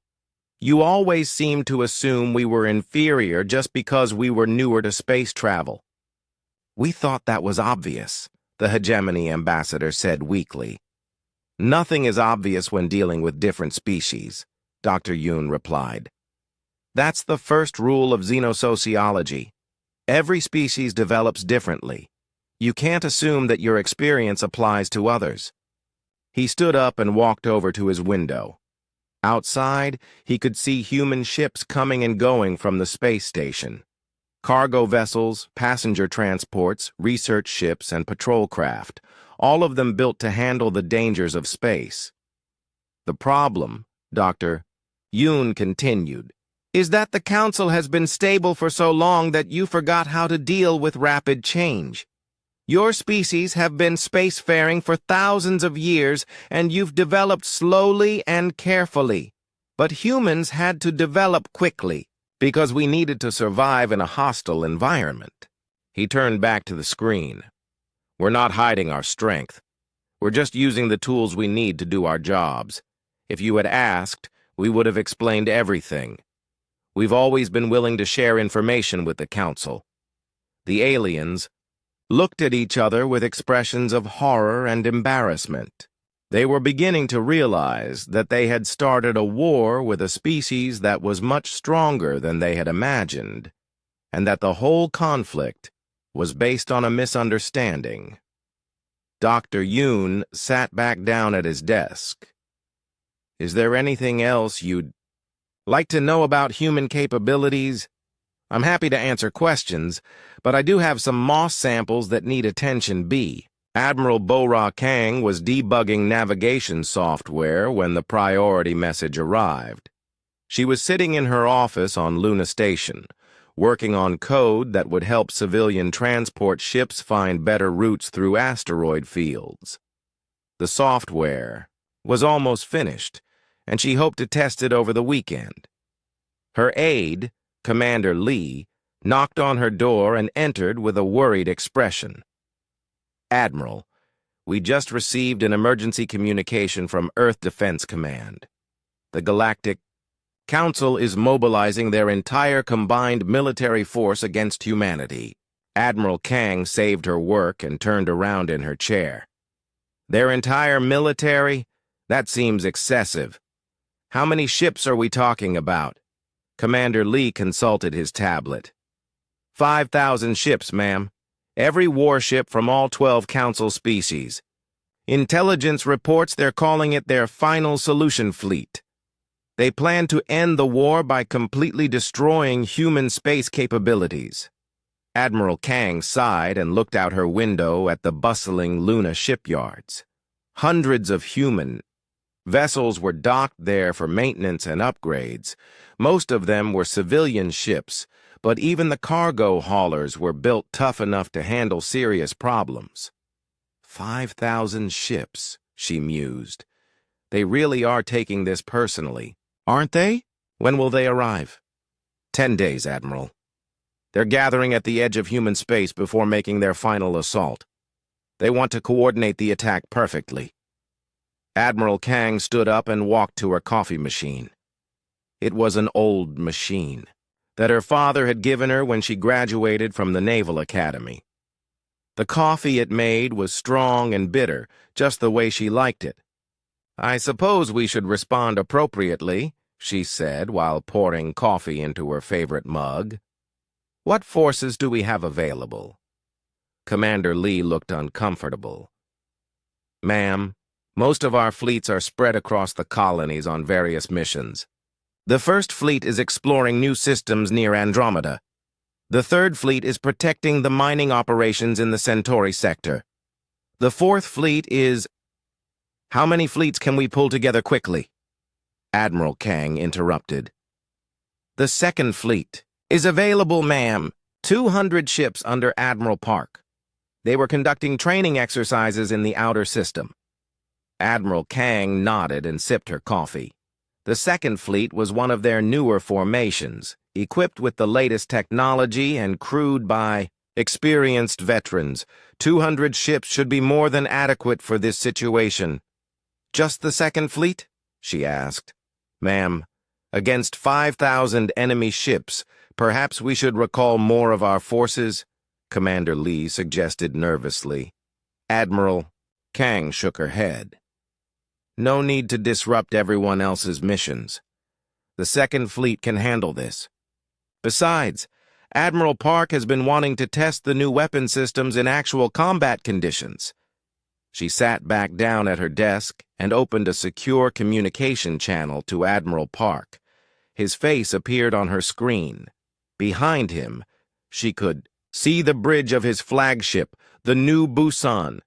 Speaker 1: You always seemed to assume we were inferior just because we were newer to space travel." "We thought that was obvious," the hegemony ambassador said weakly. "Nothing is obvious when dealing with different species," Dr. Yoon replied. "That's the first rule of xenosociology. Every species develops differently. You can't assume that your experience applies to others." He stood up and walked over to his window. Outside, he could see human ships coming and going from the space station. Cargo vessels, passenger transports, research ships, and patrol craft, all of them built to handle the dangers of space. "The problem," Dr. Yoon continued, "is that the Council has been stable for so long that you forgot how to deal with rapid change. Your species have been spacefaring for thousands of years, and you've developed slowly and carefully. But humans had to develop quickly, because we needed to survive in a hostile environment." He turned back to the screen. "We're not hiding our strength. We're just using the tools we need to do our jobs. If you had asked, we would have explained everything. We've always been willing to share information with the Council." The aliens looked at each other with expressions of horror and embarrassment. They were beginning to realize that they had started a war with a species that was much stronger than they had imagined, and that the whole conflict was based on a misunderstanding. Dr. Yoon sat back down at his desk. "Is there anything else you'd like to know about human capabilities? I'm happy to answer questions, but I do have some moss samples that need attention B." Admiral Bo-Ra Kang was debugging navigation software when the priority message arrived. She was sitting in her office on Luna Station, working on code that would help civilian transport ships find better routes through asteroid fields. The software was almost finished, and she hoped to test it over the weekend. Her aide, Commander Lee, knocked on her door and entered with a worried expression. "Admiral, we just received an emergency communication from Earth Defense Command. The Galactic Council is mobilizing their entire combined military force against humanity. Admiral Kang saved her work and turned around in her chair. Their entire military? That seems excessive. How many ships are we talking about? Commander Lee consulted his tablet. 5,000 ships, ma'am. Every warship from all 12 Council species. Intelligence reports they're calling it their final solution fleet. They plan to end the war by completely destroying human space capabilities. Admiral Kang sighed and looked out her window at the bustling Luna shipyards. Hundreds of human vessels were docked there for maintenance and upgrades. Most of them were civilian ships, but even the cargo haulers were built tough enough to handle serious problems. 5,000 ships, she mused. They really are taking this personally, aren't they? When will they arrive? 10 days, Admiral. They're gathering at the edge of human space before making their final assault. They want to coordinate the attack perfectly. Admiral Kang stood up and walked to her coffee machine. It was an old machine that her father had given her when she graduated from the Naval Academy. The coffee it made was strong and bitter, just the way she liked it. "I suppose we should respond appropriately," she said while pouring coffee into her favorite mug. "What forces do we have available?" Commander Lee looked uncomfortable. "Ma'am, most of our fleets are spread across the colonies on various missions. The First Fleet is exploring new systems near Andromeda. The Third Fleet is protecting the mining operations in the Centauri sector. The Fourth Fleet is—" "How many fleets can we pull together quickly?" Admiral Kang interrupted. "The Second Fleet is available, ma'am. 200 ships under Admiral Park. They were conducting training exercises in the outer system." Admiral Kang nodded and sipped her coffee. The Second Fleet was one of their newer formations, equipped with the latest technology and crewed by experienced veterans. 200 ships should be more than adequate for this situation. "Just the Second Fleet?" she asked. "Ma'am, against 5,000 enemy ships, perhaps we should recall more of our forces," Commander Lee suggested nervously. Admiral Kang shook her head. "No need to disrupt everyone else's missions. The Second Fleet can handle this. Besides, Admiral Park has been wanting to test the new weapon systems in actual combat conditions." She sat back down at her desk and opened a secure communication channel to Admiral Park. His face appeared on her screen. Behind him, she could see the bridge of his flagship, the New Busan.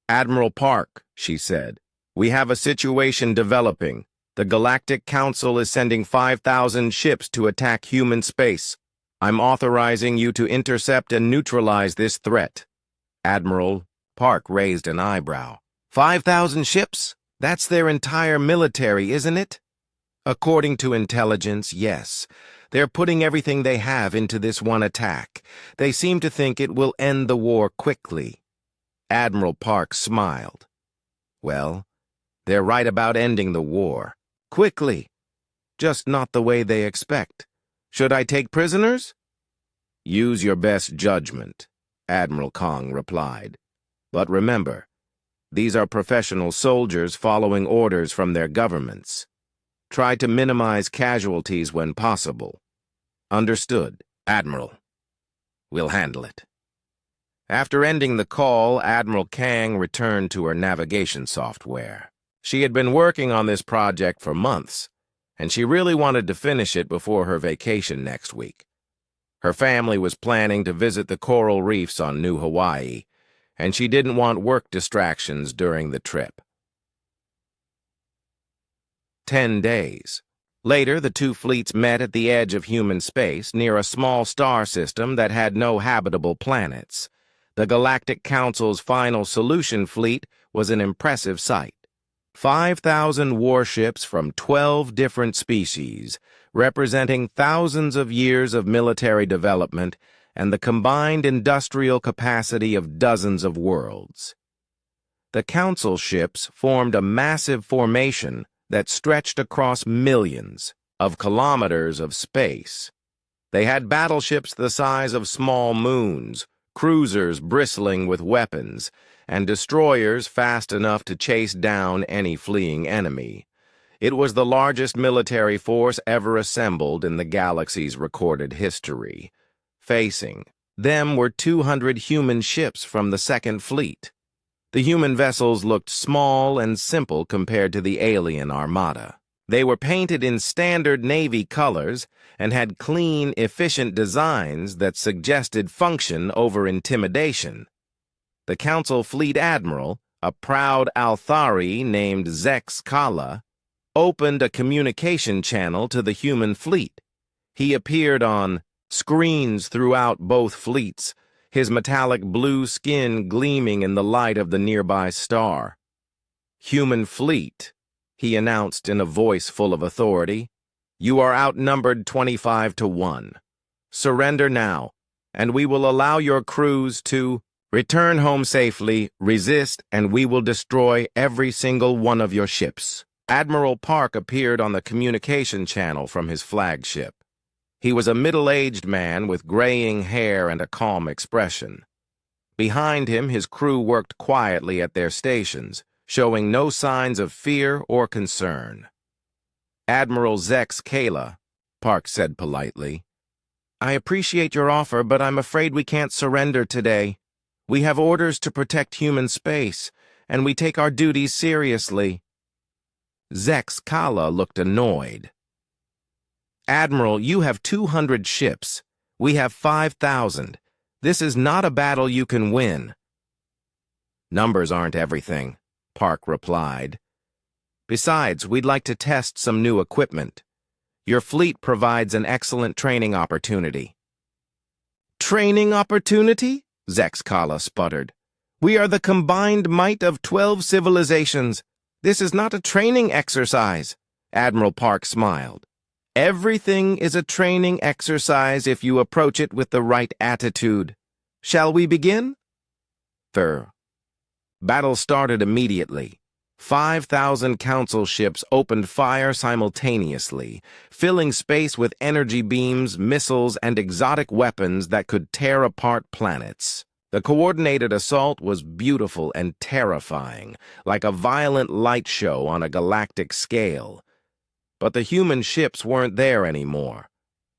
Speaker 1: "Admiral Park," she said, "we have a situation developing. The Galactic Council is sending 5,000 ships to attack human space. I'm authorizing you to intercept and neutralize this threat." Admiral Park raised an eyebrow. 5,000 ships? That's their entire military, isn't it? According to intelligence, yes. They're putting everything they have into this one attack. They seem to think it will end the war quickly. Admiral Park smiled. Well, they're right about ending the war. Quickly. Just not the way they expect. Should I take prisoners? Use your best judgment, Admiral Kang replied. But remember, these are professional soldiers following orders from their governments. Try to minimize casualties when possible. Understood, Admiral. We'll handle it. After ending the call, Admiral Kang returned to her navigation software. She had been working on this project for months, and she really wanted to finish it before her vacation next week. Her family was planning to visit the coral reefs on New Hawaii, and she didn't want work distractions during the trip. 10 days. Later, the two fleets met at the edge of human space near a small star system that had no habitable planets. The Galactic Council's final solution fleet was an impressive sight. 5,000 warships from 12 different species, representing thousands of years of military development and the combined industrial capacity of dozens of worlds. The Council ships formed a massive formation that stretched across millions, of kilometers of space. They had battleships the size of small moons, cruisers bristling with weapons, and destroyers fast enough to chase down any fleeing enemy. It was the largest military force ever assembled in the galaxy's recorded history. Facing them were 200 human ships from the Second Fleet. The human vessels looked small and simple compared to the alien armada. They were painted in standard Navy colors and had clean, efficient designs that suggested function over intimidation. The Council Fleet Admiral, a proud Althari named Zex Kala, opened a communication channel to the human fleet. He appeared on screens throughout both fleets, his metallic blue skin gleaming in the light of the nearby star. "Human fleet," he announced in a voice full of authority, "you are outnumbered 25 to 1. Surrender now, and we will allow your crews to return home safely, resist, and we will destroy every single one of your ships." Admiral Park appeared on the communication channel from his flagship. He was a middle-aged man with graying hair and a calm expression. Behind him, his crew worked quietly at their stations, showing no signs of fear or concern. "Admiral Zex Kala," Park said politely, "I appreciate your offer, but I'm afraid we can't surrender today. We have orders to protect human space, and we take our duties seriously." Zex Kala looked annoyed. "Admiral, you have 200 ships. We have 5,000. This is not a battle you can win." "Numbers aren't everything," Park replied. "Besides, we'd like to test some new equipment. Your fleet provides an excellent training opportunity." "Training opportunity?" Zex Kala sputtered. "We are the combined might of 12 civilizations. This is not a training exercise." Admiral Park smiled. "Everything is a training exercise if you approach it with the right attitude. Shall we begin?" Battle started immediately. 5,000 council ships opened fire simultaneously, filling space with energy beams, missiles, and exotic weapons that could tear apart planets. The coordinated assault was beautiful and terrifying, like a violent light show on a galactic scale. But the human ships weren't there anymore.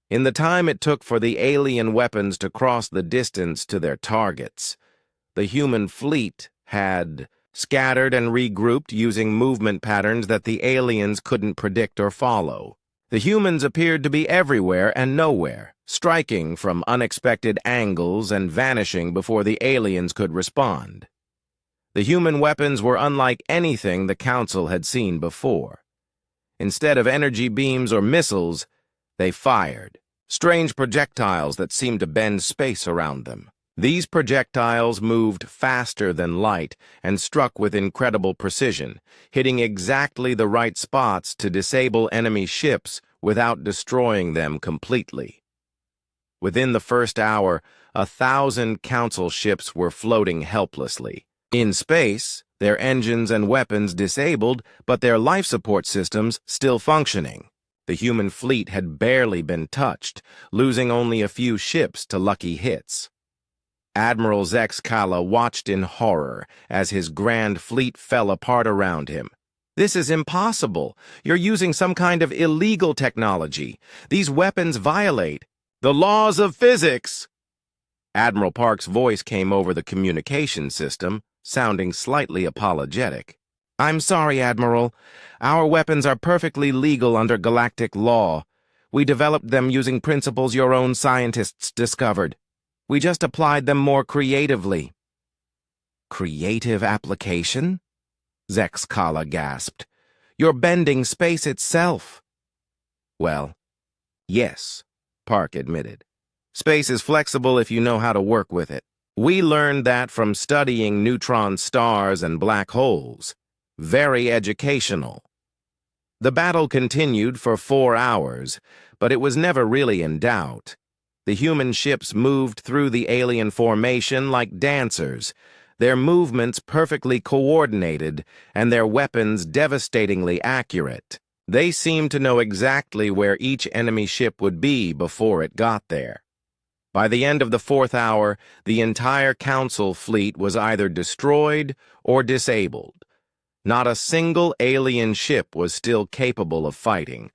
Speaker 1: In the time it took for the alien weapons to cross the distance to their targets, the human fleet had scattered and regrouped using movement patterns that the aliens couldn't predict or follow. The humans appeared to be everywhere and nowhere, striking from unexpected angles and vanishing before the aliens could respond. The human weapons were unlike anything the Council had seen before. Instead of energy beams or missiles, they fired strange projectiles that seemed to bend space around them. These projectiles moved faster than light and struck with incredible precision, hitting exactly the right spots to disable enemy ships without destroying them completely. Within the first hour, 1,000 Council ships were floating helplessly. In space, their engines and weapons disabled, but their life support systems still functioning. The human fleet had barely been touched, losing only a few ships to lucky hits. Admiral Zex Kala watched in horror as his grand fleet fell apart around him. "This is impossible. You're using some kind of illegal technology. These weapons violate the laws of physics." Admiral Park's voice came over the communication system, sounding slightly apologetic. "I'm sorry, Admiral. Our weapons are perfectly legal under galactic law. We developed them using principles your own scientists discovered. We just applied them more creatively." "Creative application?" Zex Kala gasped. "You're bending space itself." "Well, yes," Park admitted. "Space is flexible if you know how to work with it. We learned that from studying neutron stars and black holes. Very educational." The battle continued for 4 hours, but it was never really in doubt. The human ships moved through the alien formation like dancers, their movements perfectly coordinated and their weapons devastatingly accurate. They seemed to know exactly where each enemy ship would be before it got there. By the end of the 4th hour, the entire Council fleet was either destroyed or disabled. Not a single alien ship was still capable of fighting.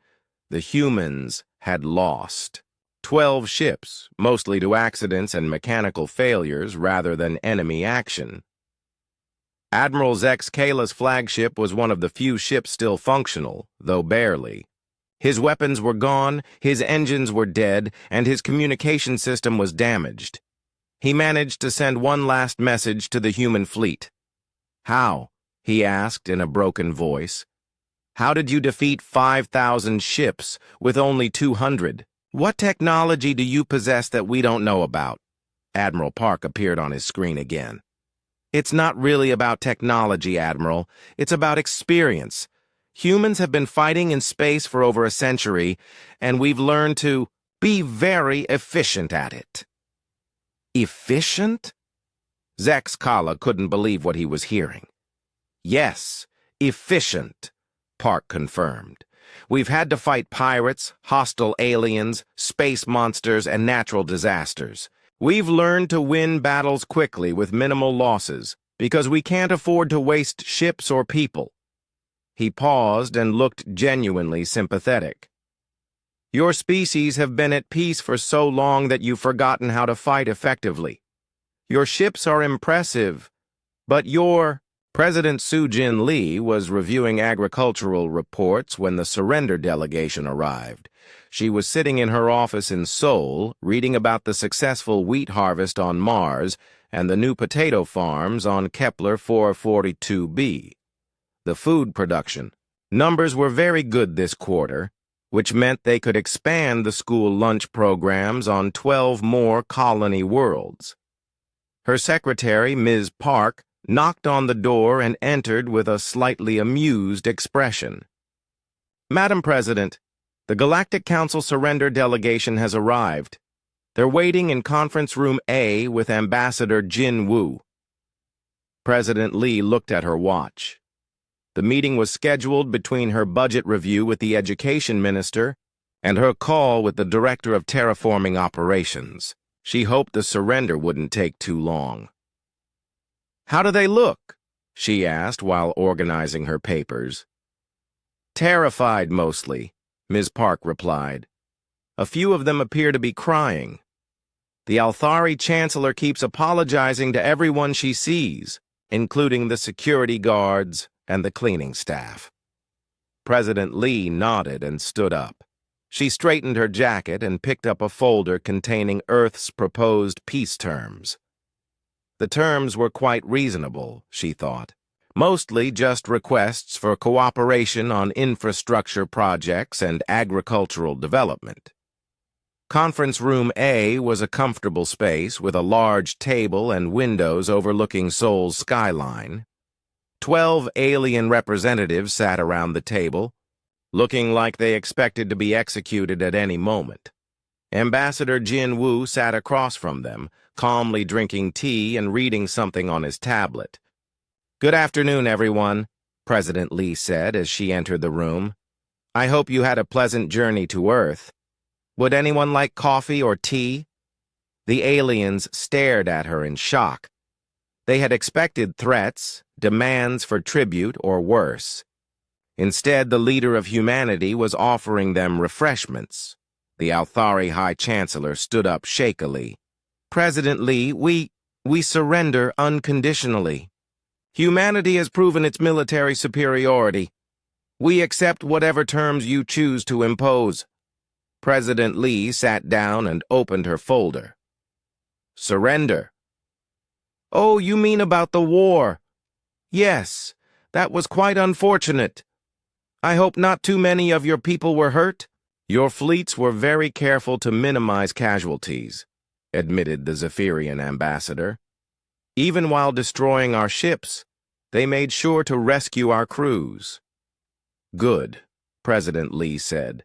Speaker 1: The humans had lost. 12 ships, mostly to accidents and mechanical failures rather than enemy action. Admiral Zex Kala's flagship was one of the few ships still functional, though barely. His weapons were gone, his engines were dead, and his communication system was damaged. He managed to send one last message to the human fleet. "How?" he asked in a broken voice. "How did you defeat 5,000 ships with only 200? What technology do you possess that we don't know about?" Admiral Park appeared on his screen again. "It's not really about technology, Admiral. It's about experience. Humans have been fighting in space for over a century, and we've learned to be very efficient at it." Efficient? Zex Kala couldn't believe what he was hearing. "Yes, efficient," Park confirmed. "We've had to fight pirates, hostile aliens, space monsters, and natural disasters. We've learned to win battles quickly with minimal losses because we can't afford to waste ships or people." He paused and looked genuinely sympathetic. "Your species have been at peace for so long that you've forgotten how to fight effectively. Your ships are impressive, but your..." President Soo-Jin Lee was reviewing agricultural reports when the surrender delegation arrived. She was sitting in her office in Seoul, reading about the successful wheat harvest on Mars and the new potato farms on Kepler 442b. The food production numbers were very good this quarter, which meant they could expand the school lunch programs on 12 more colony worlds. Her secretary, Ms. Park, knocked on the door and entered with a slightly amused expression. "Madam President, the Galactic Council surrender delegation has arrived. They're waiting in Conference Room A with Ambassador Jin Woo." President Lee looked at her watch. The meeting was scheduled between her budget review with the Education Minister and her call with the Director of Terraforming Operations. She hoped the surrender wouldn't take too long. "How do they look?" she asked while organizing her papers. "Terrified, mostly," Ms. Park replied. "A few of them appear to be crying. The Althari Chancellor keeps apologizing to everyone she sees, including the security guards and the cleaning staff." President Lee nodded and stood up. She straightened her jacket and picked up a folder containing Earth's proposed peace terms. The terms were quite reasonable, she thought. Mostly just requests for cooperation on infrastructure projects and agricultural development. Conference Room A was a comfortable space with a large table and windows overlooking Seoul's skyline. 12 alien representatives sat around the table, looking like they expected to be executed at any moment. Ambassador Jin Woo sat across from them, calmly drinking tea and reading something on his tablet. "Good afternoon, everyone," President Lee said as she entered the room. "I hope you had a pleasant journey to Earth. Would anyone like coffee or tea?" The aliens stared at her in shock. They had expected threats, demands for tribute, or worse. Instead, the leader of humanity was offering them refreshments. The Althari High Chancellor stood up shakily. "President Lee, we surrender unconditionally. Humanity has proven its military superiority. We accept whatever terms you choose to impose." President Lee sat down and opened her folder. "Surrender." "Oh, you mean about the war?" "Yes, that was quite unfortunate. I hope not too many of your people were hurt." "Your fleets were very careful to minimize casualties," admitted the Zephyrian ambassador. "Even while destroying our ships, they made sure to rescue our crews." "Good," President Lee said.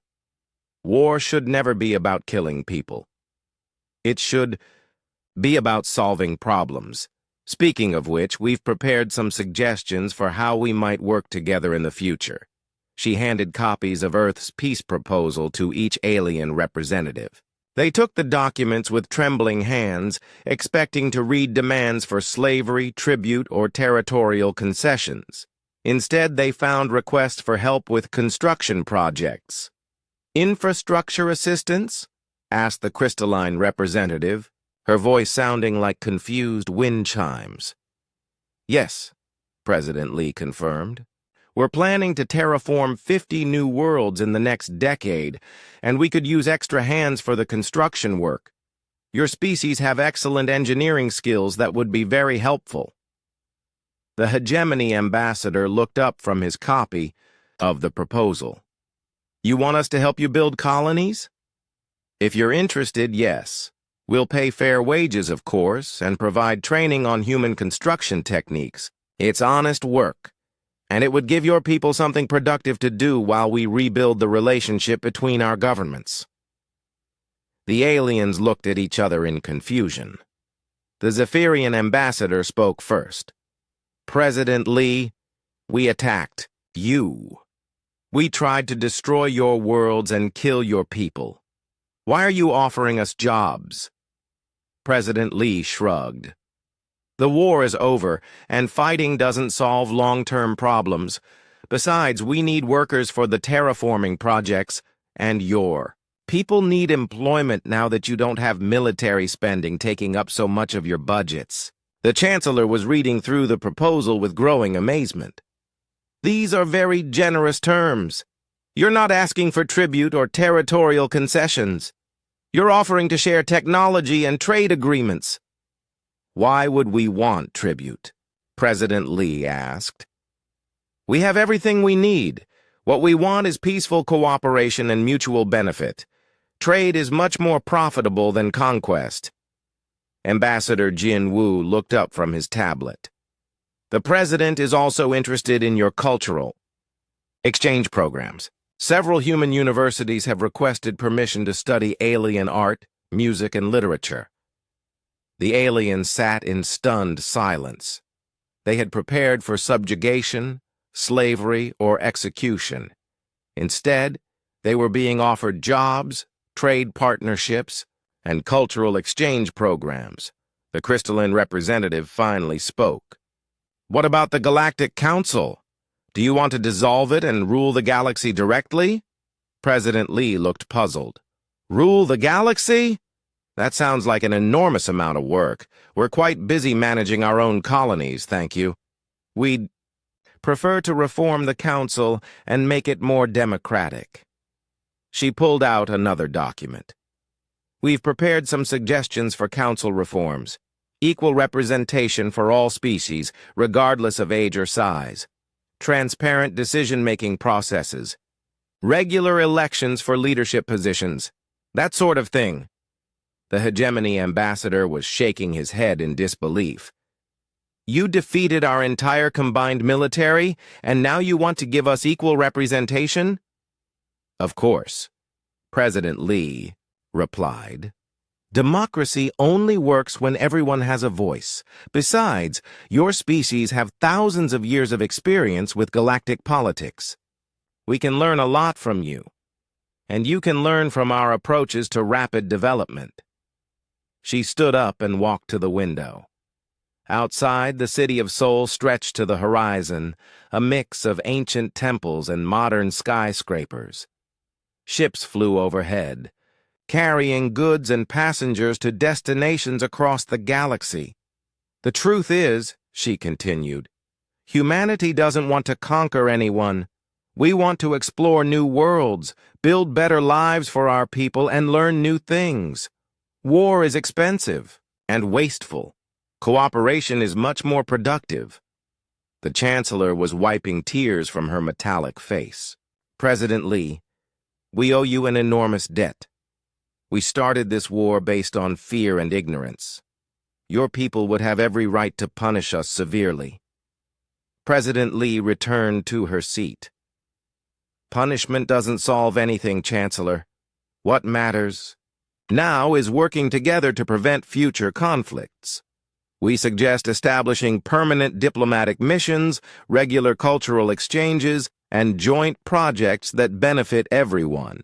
Speaker 1: "War should never be about killing people. It should be about solving problems. Speaking of which, we've prepared some suggestions for how we might work together in the future. She handed copies of Earth's peace proposal to each alien representative. They took the documents with trembling hands, expecting to read demands for slavery, tribute, or territorial concessions. Instead, they found requests for help with construction projects. "Infrastructure assistance?" asked the crystalline representative, her voice sounding like confused wind chimes. "Yes," President Lee confirmed. "We're planning to terraform 50 new worlds in the next decade, and we could use extra hands for the construction work. Your species have excellent engineering skills that would be very helpful." The hegemony ambassador looked up from his copy of the proposal. "You want us to help you build colonies?" "If you're interested, yes. We'll pay fair wages, of course, and provide training on human construction techniques. It's honest work, and it would give your people something productive to do while we rebuild the relationship between our governments." The aliens looked at each other in confusion. The Zephyrian ambassador spoke first. "President Lee, we attacked you. We tried to destroy your worlds and kill your people. Why are you offering us jobs?" President Lee shrugged. "The war is over, and fighting doesn't solve long-term problems. Besides, we need workers for the terraforming projects, and your people need employment now that you don't have military spending taking up so much of your budgets." The Chancellor was reading through the proposal with growing amazement. "These are very generous terms. You're not asking for tribute or territorial concessions. You're offering to share technology and trade agreements." "Why would we want tribute?" President Lee asked. "We have everything we need. What we want is peaceful cooperation and mutual benefit. Trade is much more profitable than conquest." Ambassador Jin Woo looked up from his tablet. "The President is also interested in your cultural exchange programs. Several human universities have requested permission to study alien art, music, and literature." The aliens sat in stunned silence. They had prepared for subjugation, slavery, or execution. Instead, they were being offered jobs, trade partnerships, and cultural exchange programs. The crystalline representative finally spoke. "What about the Galactic Council? Do you want to dissolve it and rule the galaxy directly?" President Lee looked puzzled. "Rule the galaxy? That sounds like an enormous amount of work. We're quite busy managing our own colonies, thank you. We'd prefer to reform the council and make it more democratic." She pulled out another document. "We've prepared some suggestions for council reforms. Equal representation for all species, regardless of age or size. Transparent decision-making processes. Regular elections for leadership positions. That sort of thing." The hegemony ambassador was shaking his head in disbelief. "You defeated our entire combined military, and now you want to give us equal representation?" "Of course," President Lee replied. "Democracy only works when everyone has a voice. Besides, your species have thousands of years of experience with galactic politics. We can learn a lot from you, and you can learn from our approaches to rapid development." She stood up and walked to the window. Outside, the city of Seoul stretched to the horizon, a mix of ancient temples and modern skyscrapers. Ships flew overhead, carrying goods and passengers to destinations across the galaxy. "The truth is," she continued, "humanity doesn't want to conquer anyone. We want to explore new worlds, build better lives for our people, and learn new things. War is expensive and wasteful. Cooperation is much more productive." The Chancellor was wiping tears from her metallic face. "President Lee, we owe you an enormous debt. We started this war based on fear and ignorance. Your people would have every right to punish us severely." President Lee returned to her seat. "Punishment doesn't solve anything, Chancellor. What matters now is working together to prevent future conflicts. We suggest establishing permanent diplomatic missions, regular cultural exchanges, and joint projects that benefit everyone.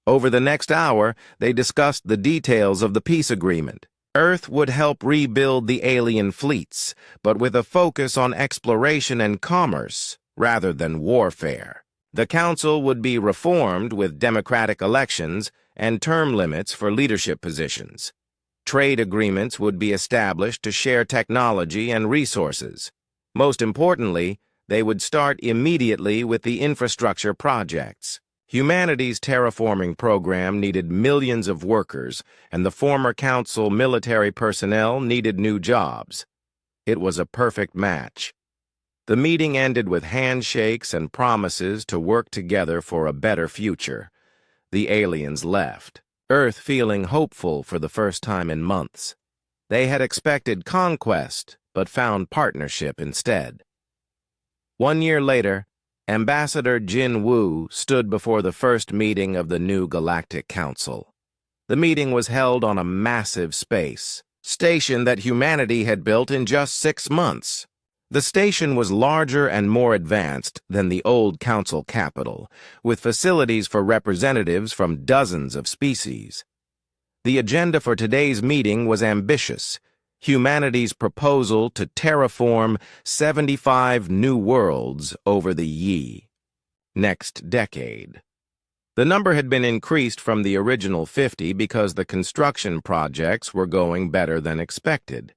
Speaker 1: Over the next hour, they discussed the details of the peace agreement. Earth would help rebuild the alien fleets, but with a focus on exploration and commerce rather than warfare. The Council would be reformed with democratic elections and term limits for leadership positions. Trade agreements would be established to share technology and resources. Most importantly, they would start immediately with the infrastructure projects. Humanity's terraforming program needed millions of workers, and the former Council military personnel needed new jobs. It was a perfect match. The meeting ended with handshakes and promises to work together for a better future. The aliens left, Earth feeling hopeful for the first time in months. They had expected conquest, but found partnership instead. 1 year later, Ambassador Jin Woo stood before the first meeting of the new Galactic Council. The meeting was held on a massive space station that humanity had built in just 6 months. The station was larger and more advanced than the old Council capital, with facilities for representatives from dozens of species. The agenda for today's meeting was ambitious: humanity's proposal to terraform 75 new worlds over the next decade. The number had been increased from the original 50 because the construction projects were going better than expected.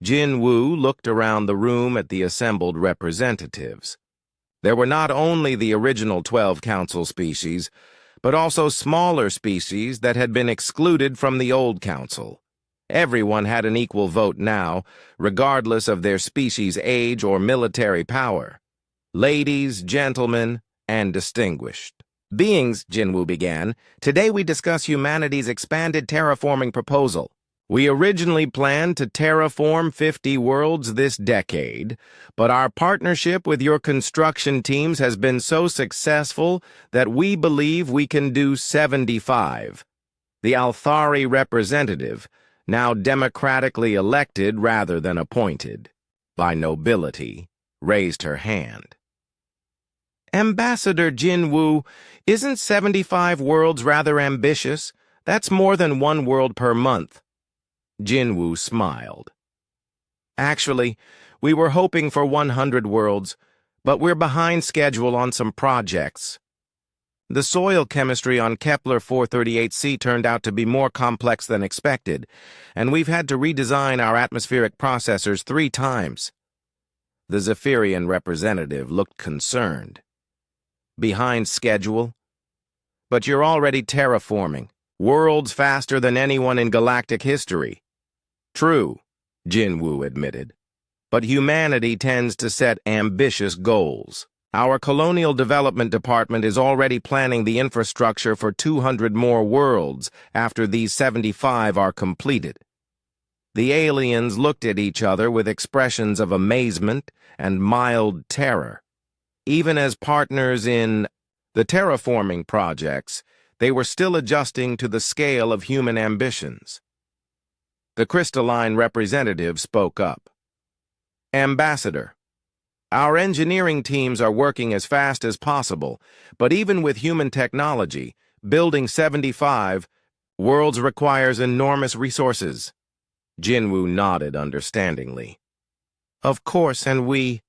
Speaker 1: Jin Woo looked around the room at the assembled representatives. There were not only the original 12 Council species, but also smaller species that had been excluded from the old Council. Everyone had an equal vote now, regardless of their species' age or military power. Ladies, gentlemen, and distinguished beings, Jinwoo began, today we discuss humanity's expanded terraforming proposal. We originally planned to terraform 50 worlds this decade, but our partnership with your construction teams has been so successful that we believe we can do 75. The Althari representative, now democratically elected rather than appointed by nobility, raised her hand. Ambassador Jinwoo, isn't 75 worlds rather ambitious? That's more than 1 world per month. Jinwoo smiled. Actually, we were hoping for 100 worlds, but we're behind schedule on some projects. The soil chemistry on Kepler 438c turned out to be more complex than expected, and we've had to redesign our atmospheric processors 3 times. The Zephyrian representative looked concerned. Behind schedule? But you're already terraforming, worlds faster than anyone in galactic history. True, Jinwoo admitted, but humanity tends to set ambitious goals. Our Colonial Development Department is already planning the infrastructure for 200 more worlds after these 75 are completed. The aliens looked at each other with expressions of amazement and mild terror. Even as partners in the terraforming projects, they were still adjusting to the scale of human ambitions. The crystalline representative spoke up. Ambassador, our engineering teams are working as fast as possible, but even with human technology, building 75 worlds requires enormous resources. Jinwoo nodded understandingly. Of course, and we